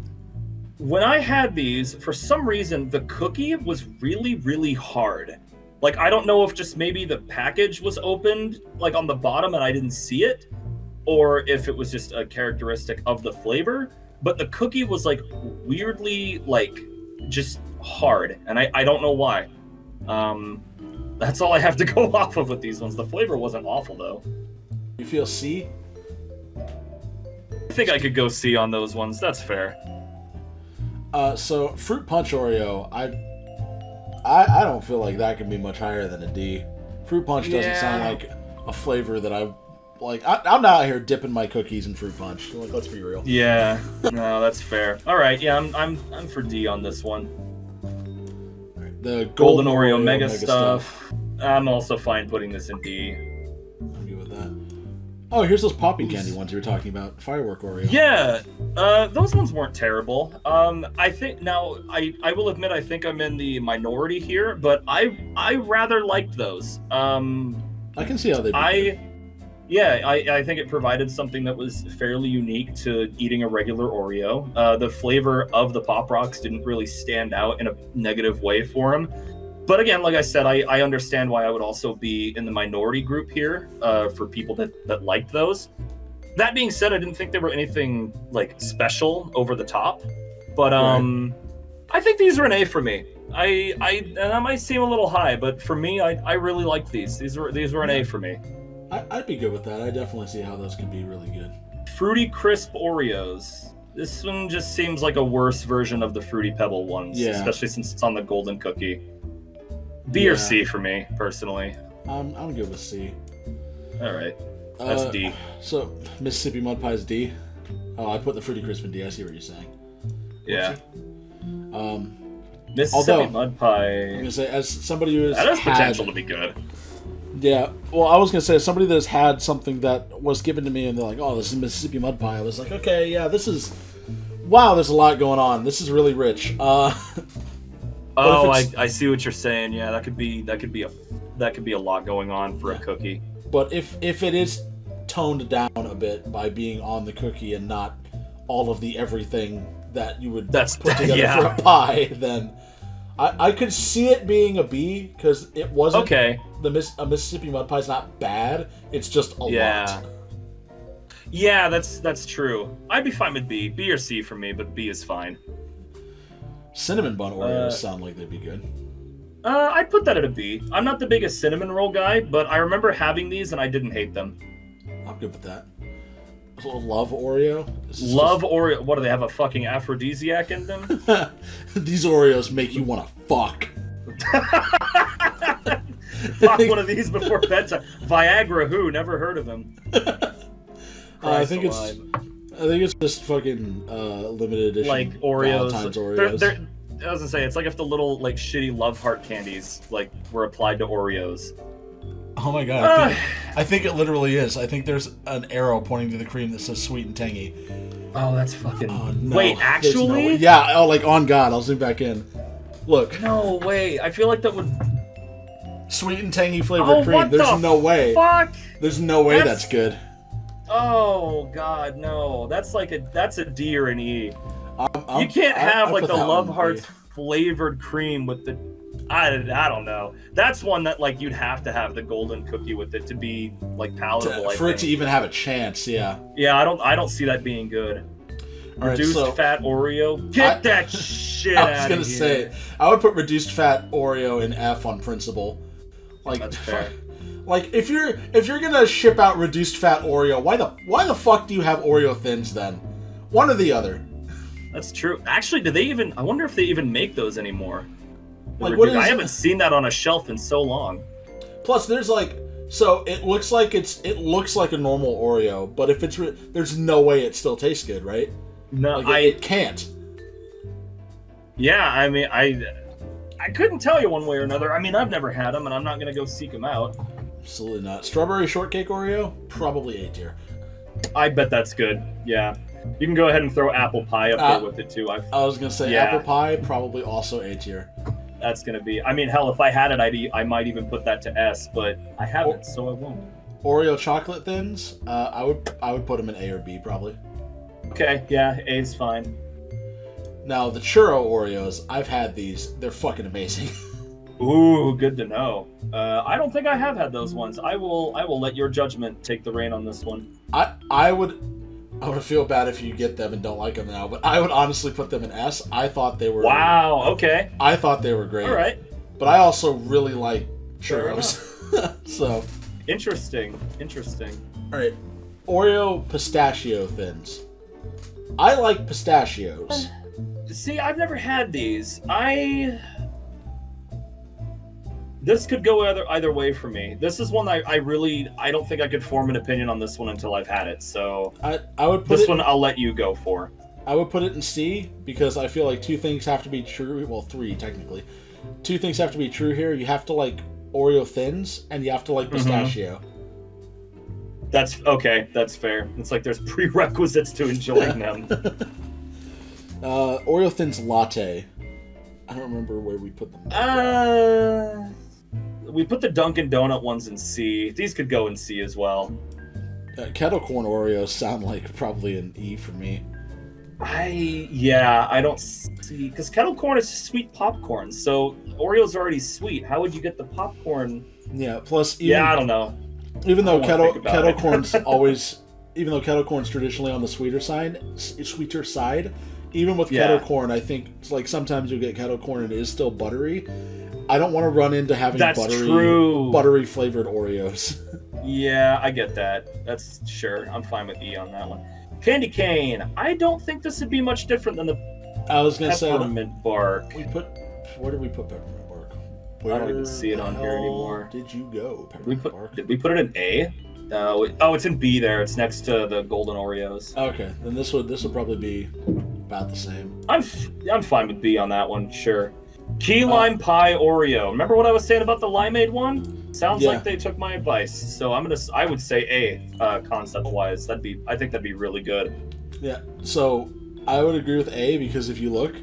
When I had these, for some reason, the cookie was really, really hard. Like, I don't know if just maybe the package was opened, like, on the bottom and I didn't see it, or if it was just a characteristic of the flavor, but the cookie was, like, weirdly, like, just hard, and I don't know why. That's all I have to go off of with these ones. The flavor wasn't awful, though. You feel C? I think I could go C on those ones. That's fair. So, Fruit Punch Oreo, I don't feel like that can be much higher than a D. Fruit Punch doesn't sound like a flavor that I like. I'm not out here dipping my cookies in Fruit Punch. Like, let's be real. Yeah, no, that's fair. All right, yeah, I'm for D on this one. The Golden Oreo Mega stuff. I'm also fine putting this in D. I'm good with that. Oh, here's those popping candy ones you were talking about. Firework Oreo. Yeah, those ones weren't terrible. I think now I will admit I think I'm in the minority here, but I rather liked those. I can see how they. I think it provided something that was fairly unique to eating a regular Oreo. The flavor of the Pop Rocks didn't really stand out in a negative way for them. But again, like I said, I understand why I would also be in the minority group here for people that liked those. That being said, I didn't think they were anything like special over the top. But I think these are an A for me. And that might seem a little high, but for me, I really liked these. These were an A for me. I'd be good with that. I definitely see how those could be really good. Fruity Crisp Oreos. This one just seems like a worse version of the Fruity Pebble ones, especially since it's on the golden cookie. B or C for me, personally. I'm good with C. All right. That's D. So, Mississippi Mud Pie is D? Oh, I put the Fruity Crisp in D. I see what you're saying. Yeah. Mississippi Mud Pie... I'm going to say, as somebody who that has potential to be good. Yeah. Well, I was going to say, as somebody that's had something that was given to me and they're like, oh, this is Mississippi Mud Pie. I was like, okay, yeah, this is... Wow, there's a lot going on. This is really rich. Oh, I see what you're saying. Yeah, that could be a lot going on for a cookie. But if it is toned down a bit by being on the cookie and not all of the everything that you would put together for a pie, then I could see it being a B because it wasn't okay. A Mississippi Mud Pie is not bad. It's just a lot. Yeah, that's true. I'd be fine with B or C for me, but B is fine. Cinnamon bun Oreos sound like they'd be good. I'd put that at a B. I'm not the biggest cinnamon roll guy, but I remember having these and I didn't hate them. I'm good with that. Love Oreo? Oreo. What, do they have a fucking aphrodisiac in them? These Oreos make you want to fuck. Pop one of these before bedtime. Viagra who? Never heard of him. I think it's just fucking limited edition. Like Oreos. Valentine's Oreos. I was gonna say, it's like if the little like shitty love heart candies like were applied to Oreos. Oh my god! I think it literally is. I think there's an arrow pointing to the cream that says sweet and tangy. Oh, that's fucking. Oh, no. Wait, actually? Yeah. Oh, like on God, I'll zoom back in. Look. No way. I feel like that would. Sweet and tangy flavored cream. There's no way. Fuck. There's no way that's good. Oh God, no! That's a D or an E. You can't have like the Love Hearts flavored cream with the. I don't know. That's one that like you'd have to have the golden cookie with it to be like palatable. For it to even have a chance, yeah. Yeah, I don't see that being good. Reduced fat Oreo. Get that shit out of here. I was gonna say I would put reduced fat Oreo in F on principle. Like that's fair. Like if you're gonna ship out reduced fat Oreo, why the fuck do you have Oreo Thins then? One or the other. That's true. Actually, do they even? I wonder if they even make those anymore. Like I haven't seen that on a shelf in so long. Plus, there's like it looks like a normal Oreo, but if it's there's no way it still tastes good, right? No, like it can't. Yeah, I mean, I couldn't tell you one way or another. I mean, I've never had them, and I'm not gonna go seek them out. Absolutely not. Strawberry shortcake Oreo, probably A tier. I bet that's good. Yeah, you can go ahead and throw apple pie up there with it too. I was gonna say apple pie, probably also A tier. That's gonna be. I mean, hell, if I had it, I might even put that to S, but I haven't, so I won't. Oreo chocolate thins, I would put them in A or B probably. Okay, yeah, A's fine. Now the churro Oreos, I've had these. They're fucking amazing. Ooh, good to know. I don't think I have had those ones. I will let your judgment take the reign on this one. I would feel bad if you get them and don't like them now, but I would honestly put them in S. I thought they were. Wow. Okay. I thought they were great. All right. But I also really like churros. So. Interesting. All right. Oreo pistachio thins. I like pistachios. See, I've never had these. This could go either way for me. This is one I don't think I could form an opinion on this one until I've had it. So I would put this one I'll let you go for. I would put it in C because I feel like two things have to be true. Well, three technically. Two things have to be true here. You have to like Oreo thins and you have to like pistachio. That's okay. That's fair. It's like there's prerequisites to enjoying them. Oreo Thins Latte. I don't remember where we put them. We put the Dunkin' Donut ones in C. These could go in C as well. Kettle corn Oreos sound like probably an E for me. I don't see, because kettle corn is sweet popcorn, so Oreo's already sweet. How would you get the popcorn? Yeah. Plus, I don't know. Even though kettle corn's always, even though kettle corn's traditionally on the sweeter side, even with kettle corn, I think like sometimes you get kettle corn and it is still buttery. I don't want to run into having buttery flavored Oreos. Yeah, I get that. That's sure. I'm fine with E on that one. Candy cane. I don't think this would be much different than the peppermint bark. Where did we put peppermint bark? I don't even see it on here anymore. Did you go? Peppermint bark? Did we put it in A? It's in B there. It's next to the golden Oreos. Okay, then this would probably be about the same. I'm fine with B on that one. Sure. Key lime pie Oreo. Remember what I was saying about the limeade one? Sounds like they took my advice. So I would say A, concept wise. I think that'd be really good. Yeah. So I would agree with A because if you look,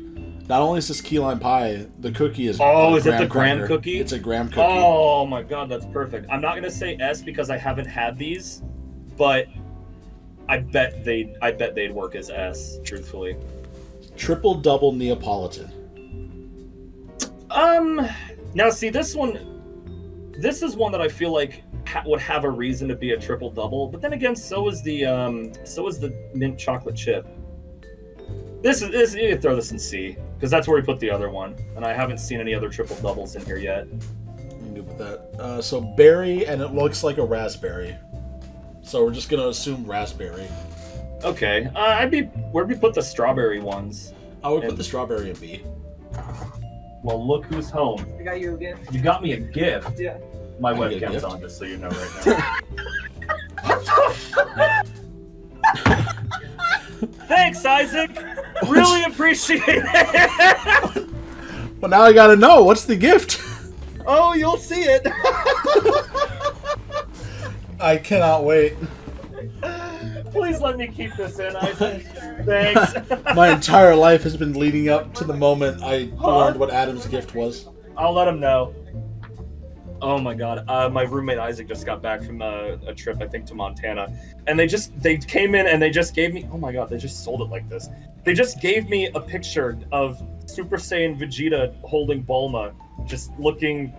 not only is this key lime pie, the cookie is is it the graham cookie? It's a graham cookie. Oh my god, that's perfect. I'm not gonna say S because I haven't had these, but I bet they'd work as S, truthfully. Triple double Neapolitan. Now see this is one that I feel like would have a reason to be a triple double, but then again, so is the mint chocolate chip. This is you can throw this in C because that's where we put the other one, and I haven't seen any other triple doubles in here yet. I'm good with that. So berry, and it looks like a raspberry. So we're just gonna assume raspberry. Okay. Where'd we put the strawberry ones? I would put the strawberry in B. Well, look who's home. I got you a gift. You got me a gift? Yeah. My webcam's on, just so you know right now. What the fuck? Thanks, Isaac. Really appreciate it. Well, now I gotta know. What's the gift? Oh, you'll see it. I cannot wait. Please let me keep this in, Isaac. Thanks. My entire life has been leading up to the moment I learned what Adam's gift was. I'll let him know. Oh my god. My roommate Isaac just got back from a trip, I think, to Montana. And they came in and they just gave me... Oh my god, they just sold it like this. They just gave me a picture of Super Saiyan Vegeta holding Bulma, just looking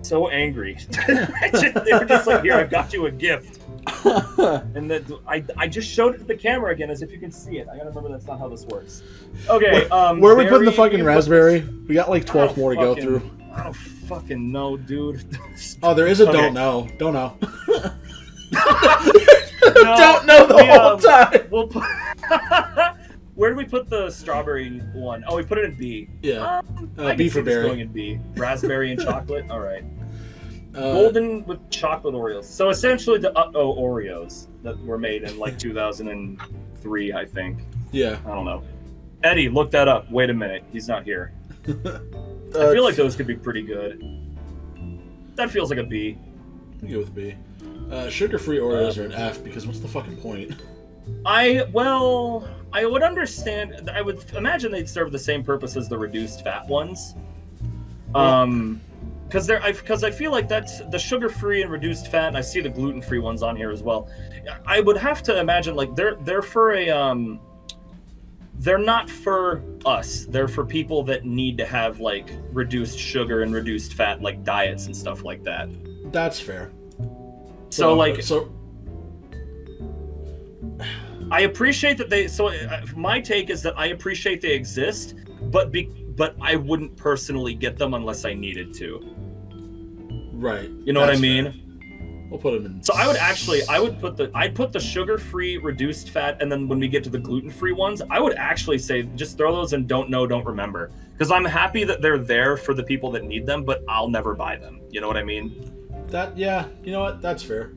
so angry. They were just like, here, I got you a gift. And then I just showed it to the camera again, as if you can see it. I gotta remember that's not how this works. Okay, where are we putting the fucking raspberry? We got like 12 more to go through. I don't fucking know, dude. Oh, there is a don't know. Don't know. Don't know the whole time. We'll put... Where do we put the strawberry one? Oh, we put it in B. Yeah. B for berry. Going in B. Raspberry and chocolate. All right. Golden with chocolate Oreos. So essentially the Oreos that were made in like 2003, I think. Yeah. I don't know. Eddie, look that up. Wait a minute. He's not here. I feel like those could be pretty good. That feels like a B. I'll go with B. Sugar-free Oreos are an F because what's the fucking point? I would understand. I would imagine they'd serve the same purpose as the reduced fat ones. Because I feel like that's the sugar-free and reduced fat, and I see the gluten-free ones on here as well. I would have to imagine like they're for a they're not for us. They're for people that need to have like reduced sugar and reduced fat like diets and stuff like that. That's fair. So I appreciate that they. So my take is that I appreciate they exist, but I wouldn't personally get them unless I needed to. Right. You know what I mean? Fair. We'll put them in. So I'd put the sugar-free, reduced fat, and then when we get to the gluten-free ones, I would actually say just throw those in don't know, don't remember. Because I'm happy that they're there for the people that need them, but I'll never buy them. You know what I mean? Yeah, you know what? That's fair.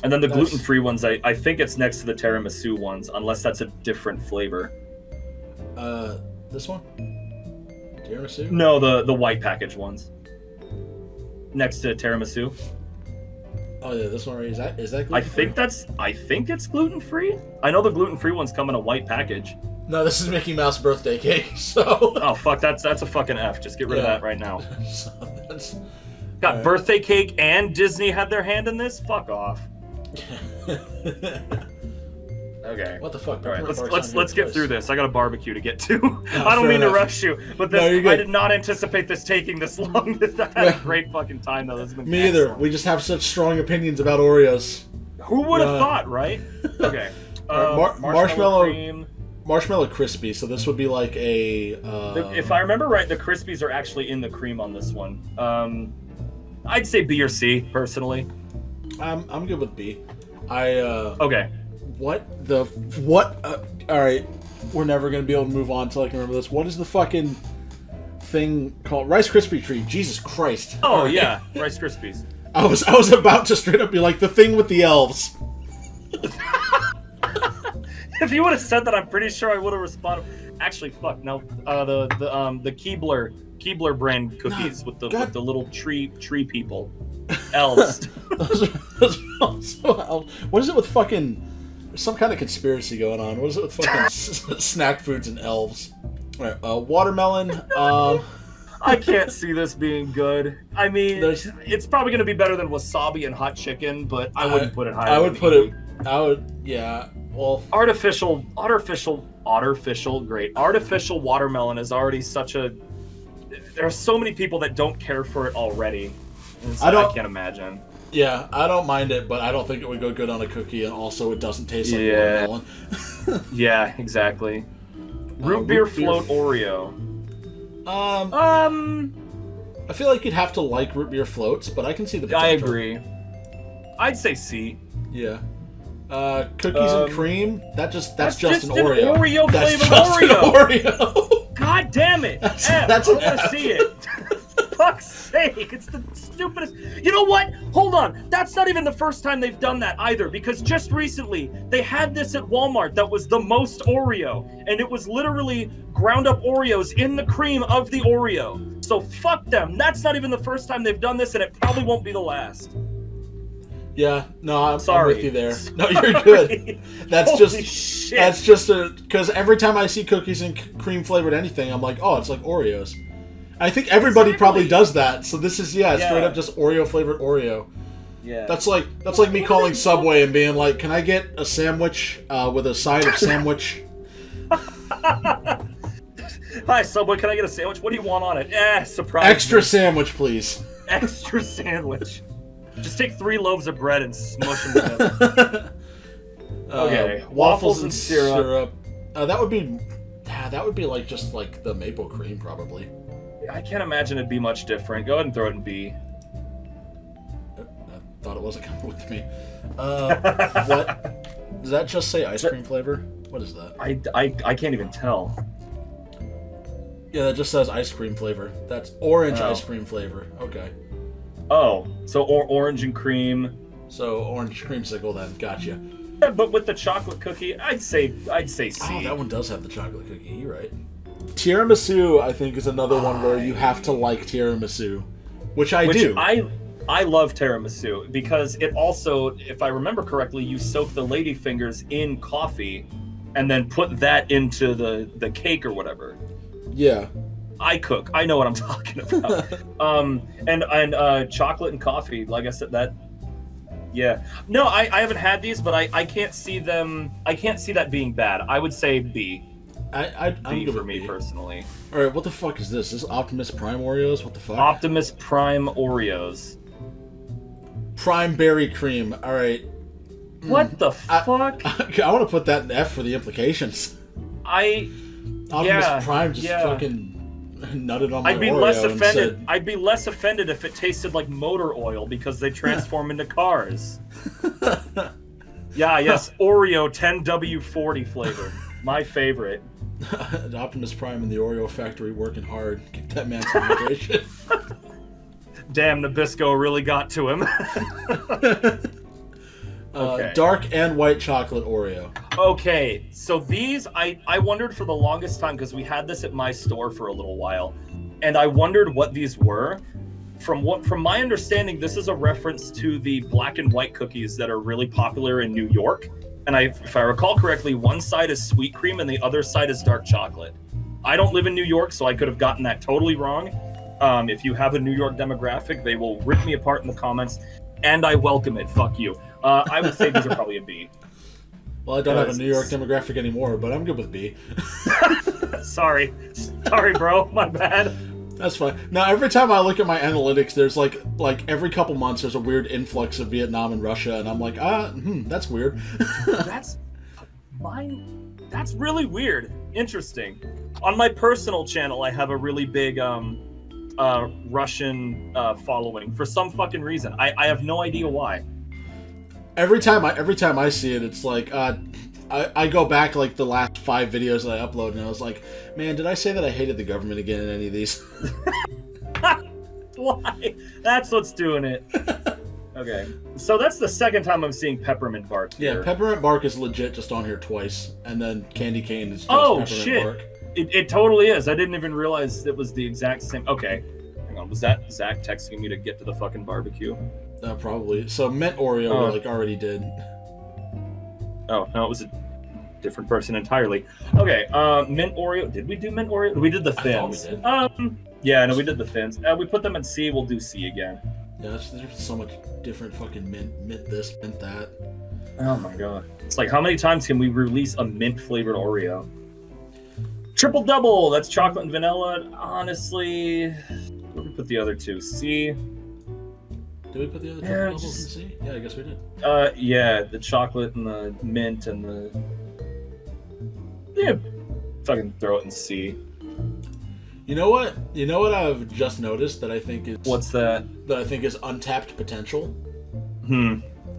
And then the gluten-free ones, I think it's next to the tiramisu ones, unless that's a different flavor. This one? Tiramisu? No, the white package ones. Next to tiramisu. Oh yeah, this one right. Is that gluten-free? I think it's gluten free. I know the gluten free ones come in a white package. No, this is Mickey Mouse birthday cake. So. Oh fuck, that's a fucking F. Just get rid of that right now. So that's... Got birthday cake and Disney had their hand in this. Fuck off. Okay. What the fuck? All right, let's get through this. I got a barbecue to get to. No, I don't mean to rush you, but this I did not anticipate this taking this long. I had a great fucking time though. This has been Me either. We just have such strong opinions about Oreos. Who would have thought, right? Okay. Marshmallow crispy. So this would be like a. If I remember right, the crispies are actually in the cream on this one. I'd say B or C personally. I'm good with B. Okay. What? All right, we're never gonna be able to move on until I can remember this. What is the fucking thing called? Rice Krispie treat. Jesus Christ. Oh right. Yeah, Rice Krispies. I was about to straight up be like the thing with the elves. If you would have said that, I'm pretty sure I would have responded. Actually, fuck no. The Keebler brand cookies with the little tree people, elves. those are also elves. What is it with fucking? There's some kind of conspiracy going on. What is it with fucking snack foods and elves? All right, watermelon. I can't see this being good. I mean, it's probably going to be better than wasabi and hot chicken, but I wouldn't put it higher. I would, yeah. Well, artificial watermelon is already such a. There are so many people that don't care for it already. So I can't imagine. Yeah, I don't mind it, but I don't think it would go good on a cookie, and also it doesn't taste like watermelon. Yeah, exactly. Root beer float Oreo. I feel like you'd have to like root beer floats, but I can see the potential. I agree. I'd say C. Yeah. Cookies and cream. That's just an Oreo. Oreo flavored Oreo. God damn it! I want to see it. Fuck's sake, it's the stupidest. You know what? Hold on. That's not even the first time they've done that either, because just recently they had this at Walmart that was the most Oreo, and it was literally ground up Oreos in the cream of the Oreo. So fuck them. That's not even the first time they've done this, and it probably won't be the last. Yeah, no, I'm with you there. Sorry. No, you're good. That's Holy shit. That's just because every time I see cookies and cream flavored anything, I'm like, oh, it's like Oreos. I think everybody probably does that. So this is straight up just Oreo flavored Oreo. Yeah. That's like me calling Subway and being like, "Can I get a sandwich with a side of sandwich?" Hi Subway, can I get a sandwich? What do you want on it? Surprise. Extra sandwich, please. Extra sandwich. Just take 3 loaves of bread and smush them together. Okay. Waffles and syrup. That would be like just like the maple cream probably. I can't imagine it'd be much different. Go ahead and throw it in B. I thought it wasn't coming with me. What? Does that just say ice cream flavor? What is that? I can't even tell. Yeah, that just says ice cream flavor. That's orange ice cream flavor. Okay. Oh, so orange and cream. So orange creamsicle then. Gotcha. Yeah, but with the chocolate cookie, I'd say C. Oh, that one does have the chocolate cookie. You're right. Tiramisu, I think, is another one where you have to like tiramisu, which I do. I love tiramisu because it also, if I remember correctly, you soak the ladyfingers in coffee and then put that into the cake or whatever. Yeah. I cook. I know what I'm talking about. And chocolate and coffee, like I said, that. Yeah. No, I haven't had these, but I can't see them. I can't see that being bad. I would say B. I'm B good for with me B. personally. All right, what the fuck is this? This is Optimus Prime Oreos? What the fuck? Optimus Prime Oreos. Prime Berry Cream. All right. What the fuck? I want to put that in F for the implications. Optimus Prime just fucking nutted on my Oreo. I'd be less offended if it tasted like motor oil because they transform into cars. Yes, Oreo 10W40 flavor. My favorite. Optimus Prime and the Oreo factory working hard. Get that man some hydration. Damn, Nabisco really got to him. Okay. Dark and white chocolate Oreo. Okay, so these, I wondered for the longest time, because we had this at my store for a little while, and I wondered what these were, from my understanding, this is a reference to the black and white cookies that are really popular in New York. And if I recall correctly, one side is sweet cream and the other side is dark chocolate. I don't live in New York, so I could have gotten that totally wrong. If you have a New York demographic, they will rip me apart in the comments, and I welcome it. Fuck you. I would say these are probably a B. Well, I don't have a New York demographic anymore, but I'm good with B. Sorry, bro. My bad. That's fine. Now, every time I look at my analytics, there's like every couple months, there's a weird influx of Vietnam and Russia, and I'm like, that's weird. That's really weird. Interesting. On my personal channel, I have a really big Russian following for some fucking reason. I have no idea why. Every time I see it, it's like I go back like the last 5 videos that I upload, and I was like, man, did I say that I hated the government again in any of these? Why? That's what's doing it. Okay, so that's the second time I'm seeing peppermint bark here. Yeah, peppermint bark is legit just on here twice, and then candy cane is just peppermint bark. It totally is. I didn't even realize it was the exact same. Okay, hang on. Was that Zach texting me to get to the fucking barbecue? Probably. So mint Oreo, we already did. Oh no, it was a different person entirely. Okay, mint Oreo. Did we do mint Oreo? We did the fins. I thought we did. Yeah, no, we did the fins. We put them in C. We'll do C again. Yeah, there's so much different fucking mint this, mint that. Oh my god. It's like, how many times can we release a mint flavored Oreo? Triple double. That's chocolate and vanilla. Honestly, where did we put the other two? C. Did we put the other triple doubles in C? Yeah, I guess we did. Yeah, the chocolate and the mint and the... Yeah, fucking throw it in C. You know what? You know what I've just noticed that I think is... What's that? That I think is untapped potential?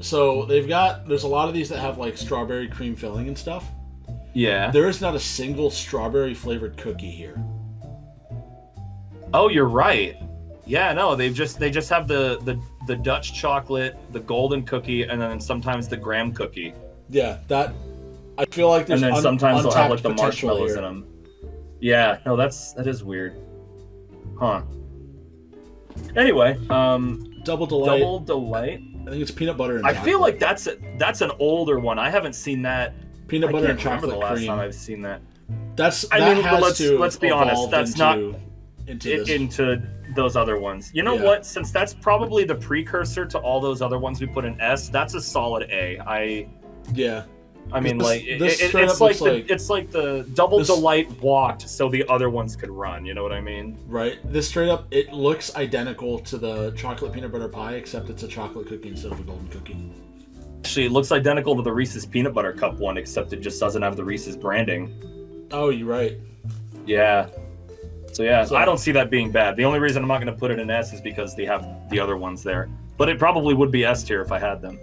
So there's a lot of these that have like strawberry cream filling and stuff. Yeah. There is not a single strawberry flavored cookie here. Oh, you're right. Yeah, no, they just have the Dutch chocolate, the golden cookie, and then sometimes the graham cookie. Yeah, that I feel like there's and then sometimes they'll have like the potential marshmallows here. in them. Yeah, no, that is weird. Huh. Anyway, Double Delight. Double Delight. I think it's peanut butter and I chocolate. feel like that's an older one. I haven't seen that. Peanut butter and I can't remember chocolate the last cream. time I've seen that. Let's be honest. That's not into those other ones. You know what? Since that's probably the precursor to all those other ones we put in S, that's a solid A. I mean, it's like the Double Delight walked so the other ones could run. You know what I mean? Right. This straight up, it looks identical to the chocolate peanut butter pie, except it's a chocolate cookie instead of a golden cookie. Actually, it looks identical to the Reese's Peanut Butter Cup one, except it just doesn't have the Reese's branding. Oh, you're right. Yeah. So I don't see that being bad. The only reason I'm not going to put it in S is because they have the other ones there. But it probably would be S tier if I had them.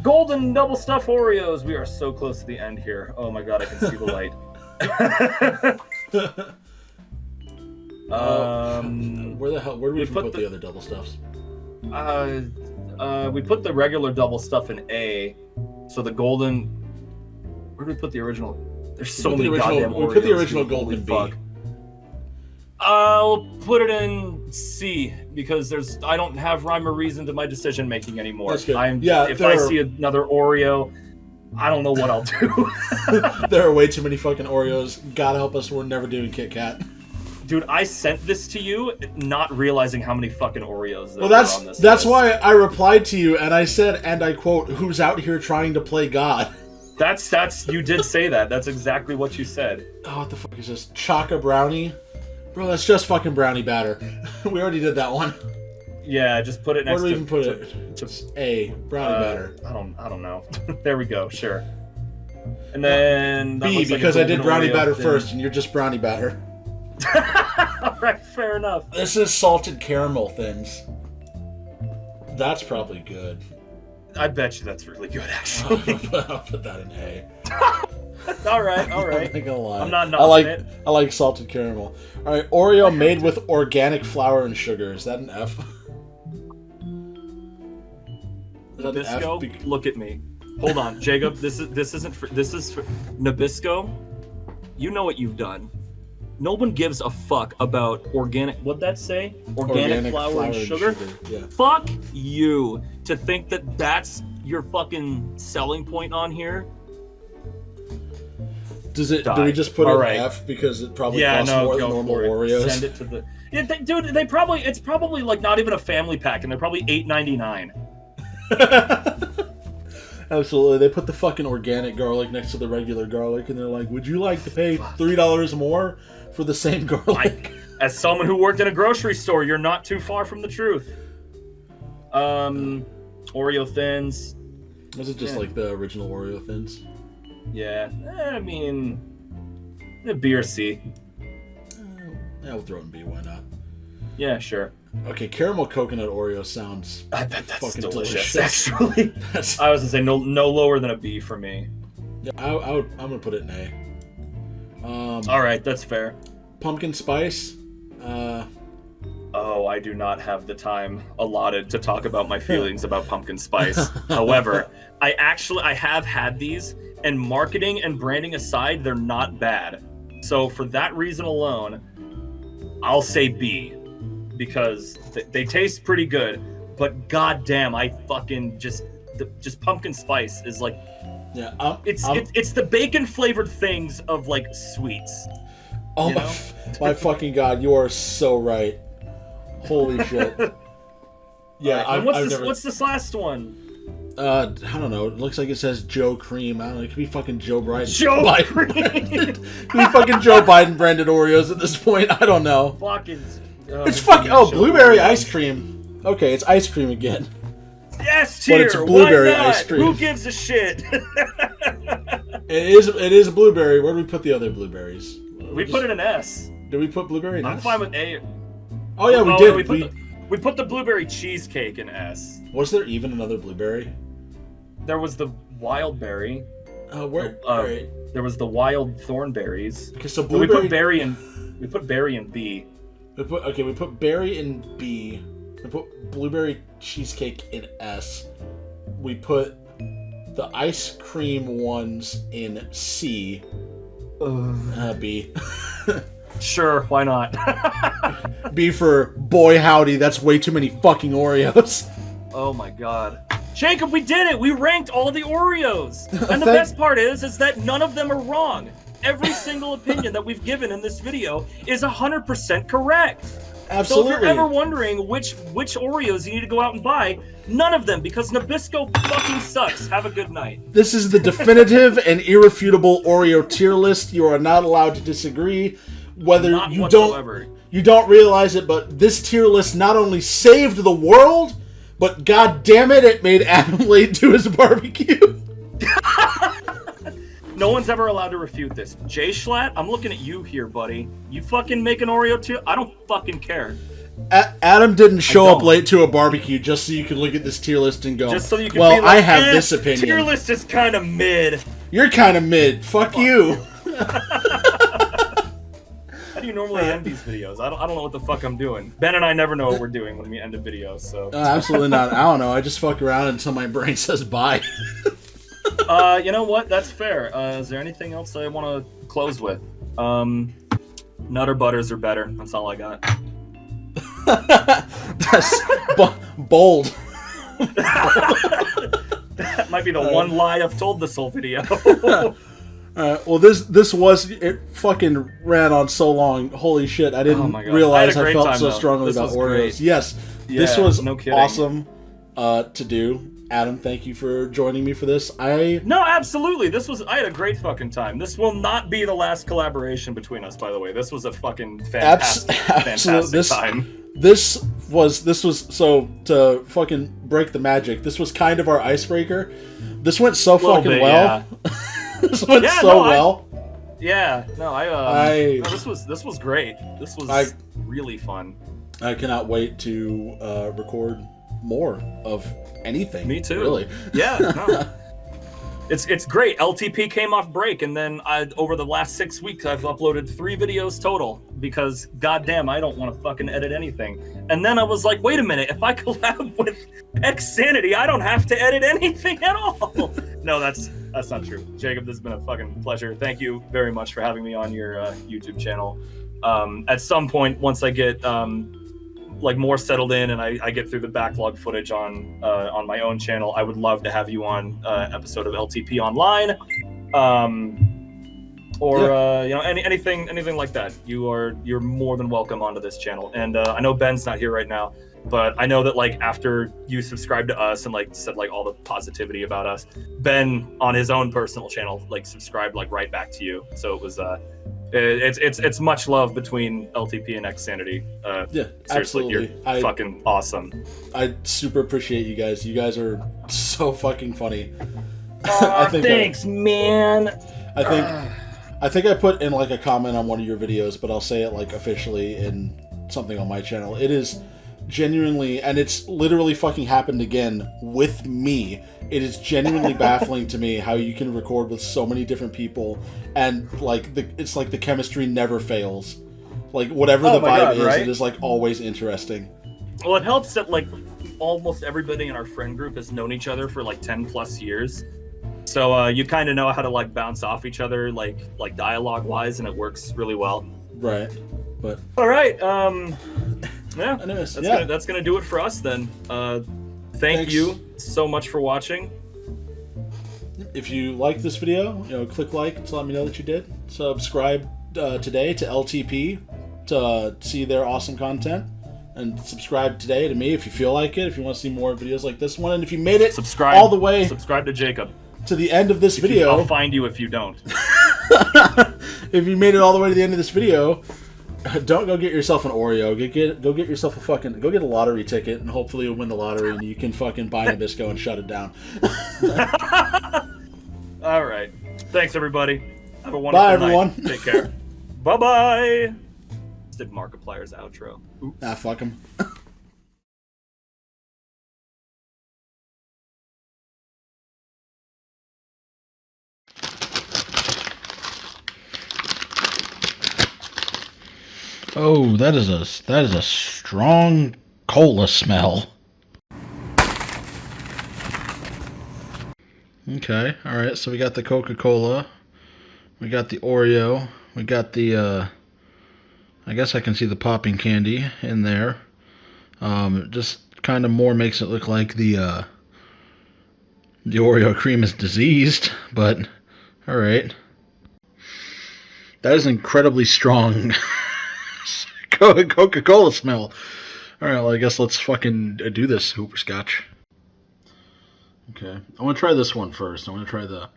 Golden double stuffed Oreos. We are so close to the end here. Oh my god, I can see the light. Where do we put the other double stuffs? We put the regular double stuff in A. So the golden. Where did we put the original? There's so many goddamn Oreos. We put the original golden in B. I'll put it in C because I don't have rhyme or reason to my decision making anymore. That's good. If I see another Oreo, I don't know what I'll do. There are way too many fucking Oreos. God help us, we're never doing Kit Kat. Dude, I sent this to you not realizing how many fucking Oreos there were on this list. Why I replied to you and I said, and I quote, "Who's out here trying to play God?" That's you did say that. That's exactly what you said. Oh, what the fuck is this? Choco brownie? Bro, that's just fucking brownie batter. We already did that one. Yeah, just put it next to... Where do we even put it? Just A, brownie batter. I don't know. There we go, sure. And then... B, because I did brownie batter first, and you're just brownie batter. Alright, fair enough. This is salted caramel thins. That's probably good. I bet you that's really good, actually. I'll put that in A. All right. I'm not gonna lie. I'm not knocking it. I like salted caramel. All right, Oreo made with organic flour and sugar. Is that an F? Nabisco, look at me. Hold on, Jacob. This is for Nabisco. You know what you've done. No one gives a fuck about organic. What'd that say? Organic flour and sugar. Yeah. Fuck you to think that that's your fucking selling point on here. Does it? Do we just put All an right. F because it probably costs more than normal Oreos? Send it to the. Yeah, dude, it's probably like not even a family pack, and they're probably $8.99. Absolutely, they put the fucking organic garlic next to the regular garlic, and they're like, "Would you like to pay $3 more for the same garlic?" As someone who worked in a grocery store, you're not too far from the truth. Oreo Thins. Was it just like the original Oreo Thins? Yeah, I mean, a B or C. Yeah, we'll throw it in B. Why not? Yeah, sure. Okay, caramel coconut Oreo sounds. I bet that's fucking delicious. delicious. Actually, I was gonna say no lower than a B for me. Yeah, I'm gonna put it in A. All right, that's fair. Pumpkin spice. Oh, I do not have the time allotted to talk about my feelings about pumpkin spice. However, I have had these, and marketing and branding aside, they're not bad. So for that reason alone, I'll say B, because they taste pretty good. But goddamn, I fucking just pumpkin spice is like, yeah, it's the bacon flavored things of like sweets. Oh you know? my fucking god, you are so right. Holy shit. Yeah, what's this last one? I don't know. It looks like it says Joe Cream. I don't know. It could be fucking Joe Biden. Joe Cream. It could be fucking Joe Biden branded Oreos at this point. I don't know. Fucking. It's fucking. Oh, blueberry ice cream. Okay, it's ice cream again. Yes, tier. But it's blueberry Why not? ice cream. Who gives a shit? It is a blueberry. Where do we put the other blueberries? We put it in S. Did we put blueberry in S? I'm fine with A. Oh yeah, we did. We put the blueberry cheesecake in S. Was there even another blueberry? There was the wild berry. Where? Right. There was the wild thornberries. Okay, so blueberry. We put berry in B. We put berry in B. We put blueberry cheesecake in S. We put the ice cream ones in C. B. Sure, why not? B for boy howdy, that's way too many fucking Oreos. Oh my god. Jacob, we did it! We ranked all the Oreos! And the best part is that none of them are wrong. Every single opinion that we've given in this video is 100% correct. Absolutely. So if you're ever wondering which Oreos you need to go out and buy, none of them, because Nabisco fucking sucks. Have a good night. This is the definitive and irrefutable Oreo tier list. You are not allowed to disagree. Whether not you whatsoever. you don't realize it, but this tier list not only saved the world, but god damn it, it made Adam late to his barbecue. No one's ever allowed to refute this. Jay Schlatt, I'm looking at you here, buddy. You fucking make an Oreo tier? I don't fucking care. Adam didn't show up late to a barbecue just so you could look at this tier list and go, just so you can well, be like, I have this opinion. Tier list is kind of mid. You're kind of mid. Fuck you. How do you normally end these videos? I don't know what the fuck I'm doing. Ben and I never know what we're doing when we end a video, so... absolutely not. I don't know. I just fuck around until my brain says bye. You know what? That's fair. Is there anything else I want to close with? Nutter butters are better. That's all I got. That's bold. That might be the one lie I've told this whole video. Well, this was, it fucking ran on so long. Holy shit, I didn't realize I felt so strongly about Oreos. Great. Yes, yeah, this was no awesome to do. Adam, thank you for joining me for this. No, absolutely. I had a great fucking time. This will not be the last collaboration between us, by the way. This was a fucking fantastic time. This was so, to fucking break the magic, this was kind of our icebreaker. This went so fucking well. Yeah. This went well. This was great. This was really fun. I cannot wait to record more of anything. Me too. Really. Yeah. No. It's great. LTP came off break, and then over the last 6 weeks, I've uploaded 3 videos total because, goddamn, I don't want to fucking edit anything. And then I was like, wait a minute, if I collab with XSanity, I don't have to edit anything at all. No, that's not true. Jacob, this has been a fucking pleasure. Thank you very much for having me on your YouTube channel. At some point, once I get like more settled in and I get through the backlog footage on my own channel, I would love to have you on episode of LTP Online, or you know, anything like that. You're more than welcome onto this channel. And I know Ben's not here right now, but I know that like after you subscribed to us and like said like all the positivity about us, Ben on his own personal channel like subscribed like right back to you. So it was it's much love between LTP and XSanity. Yeah, seriously, absolutely. You're fucking awesome. I super appreciate you guys. You guys are so fucking funny. Thanks, man. I think I put in like a comment on one of your videos, but I'll say it like officially in something on my channel. It is genuinely, and it's literally fucking happened again with me. It is genuinely baffling to me how you can record with so many different people, and like it's like the chemistry never fails. Like whatever the vibe is, it is like always interesting. Well, it helps that like almost everybody in our friend group has known each other for like 10 plus years. So you kind of know how to like bounce off each other, like dialogue wise, and it works really well. Right. But all right. Yeah. Anyways, that's gonna do it for us then. Thanks you so much for watching. If you like this video, you know, click like to let me know that you did. Subscribe today to LTP to see their awesome content, and subscribe today to me if you feel like it. If you want to see more videos like this one, and if you made it all the way, subscribe to Jacob to the end of this video. I'll find you if you don't. If you made it all the way to the end of this video, don't go get yourself an Oreo. Go get yourself go get a lottery ticket, and hopefully you'll win the lottery, and you can fucking buy NABISCO and shut it down. All right. Thanks, everybody. Have a wonderful night. Bye, everyone. Take care. Bye-bye. Did Markiplier's outro. Oops. Ah, fuck him. Oh, that is a strong cola smell. Okay, alright, so we got the Coca-Cola, we got the Oreo, we got the, I guess I can see the popping candy in there. It just kind of more makes it look like the Oreo cream is diseased, but, alright. That is incredibly strong Coca-Cola smell. Alright, well, I guess let's fucking do this hooperscotch. Okay, I want to try this one first. I want to try the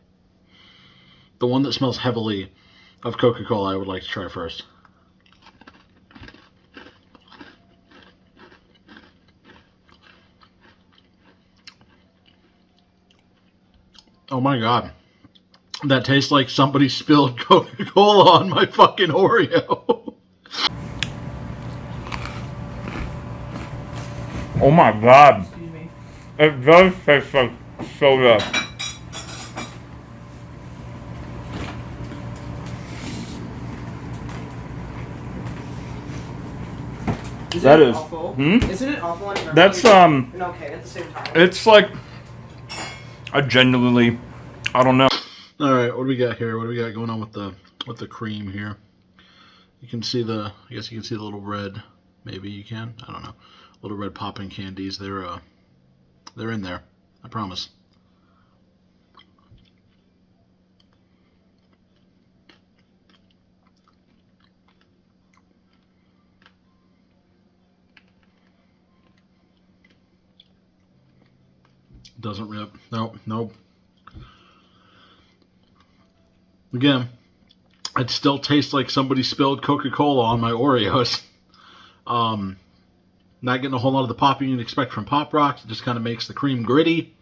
one that smells heavily of Coca-Cola. I would like to try first. Oh my god. That tastes like somebody spilled Coca-Cola on my fucking Oreo. Oh my god. Excuse me. It does taste like soda. That is awful? Isn't it awful? That's and okay at the same time. It's like I genuinely, I don't know. All right, what do we got here? What do we got going on with the cream here? You can see I guess you can see the little red. Maybe you can. I don't know. Little red popping candies. They're in there. I promise. Doesn't rip. Nope. Again, it still tastes like somebody spilled Coca-Cola on my Oreos. Not getting a whole lot of the popping you'd expect from Pop Rocks. It just kind of makes the cream gritty.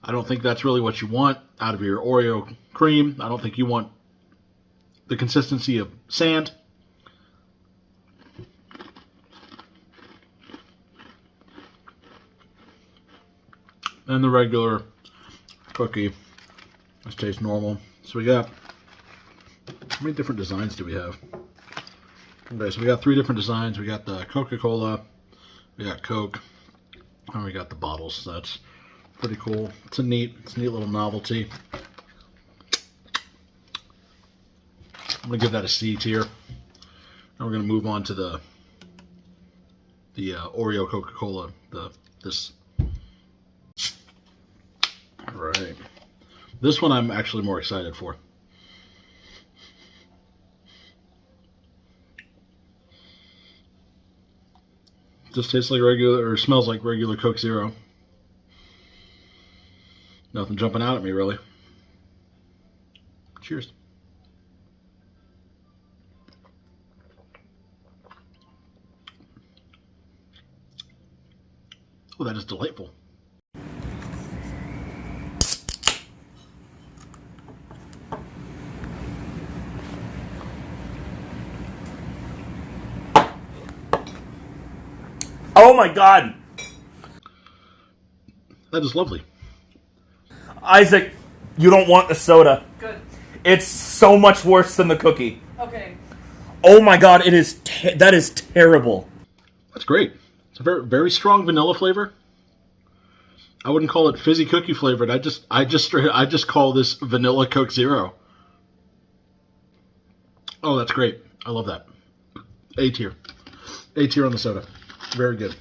I don't think that's really what you want out of your Oreo cream. I don't think you want the consistency of sand. And the regular cookie. This tastes normal. So we got, how many different designs do we have? Okay, so we got 3 different designs. We got the Coca-Cola, we got Coke, and we got the bottles. So that's pretty cool. It's a neat little novelty. I'm gonna give that a C tier. Now we're gonna move on to the Oreo Coca-Cola. This. All right. This one I'm actually more excited for. Just tastes like regular, or smells like regular Coke Zero. Nothing jumping out at me, really. Cheers. Oh, that is delightful. Oh my god! That is lovely. Isaac, you don't want the soda. Good. It's so much worse than the cookie. Okay. Oh my god, that is terrible. That's great. It's a very, very strong vanilla flavor. I wouldn't call it fizzy cookie flavored. I just call this vanilla Coke Zero. Oh, that's great. I love that. A tier. A tier on the soda. Very good.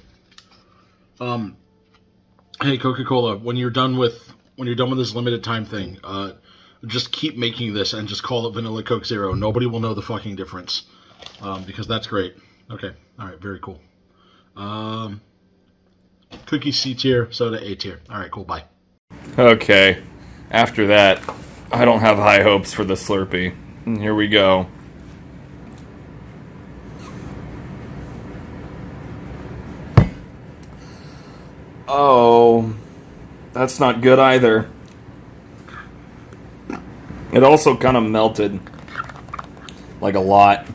Hey, Coca-Cola, when you're done with this limited time thing, just keep making this and just call it vanilla Coke Zero. Nobody will know the fucking difference, because that's great. Okay, all right, very cool. Cookie C tier, soda A tier. All right, cool. Bye. Okay, after that, I don't have high hopes for the Slurpee. Here we go. Oh, that's not good either. It also kind of melted. Like a lot.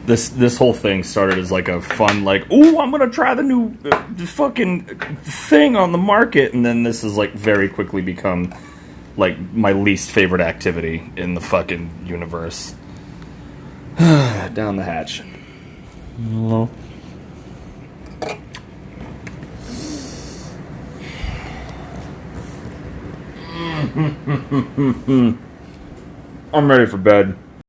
This whole thing started as like a fun, like, ooh, I'm gonna try the new fucking thing on the market, and then this has like very quickly become like my least favorite activity in the fucking universe. Down the hatch. Hello. I'm ready for bed.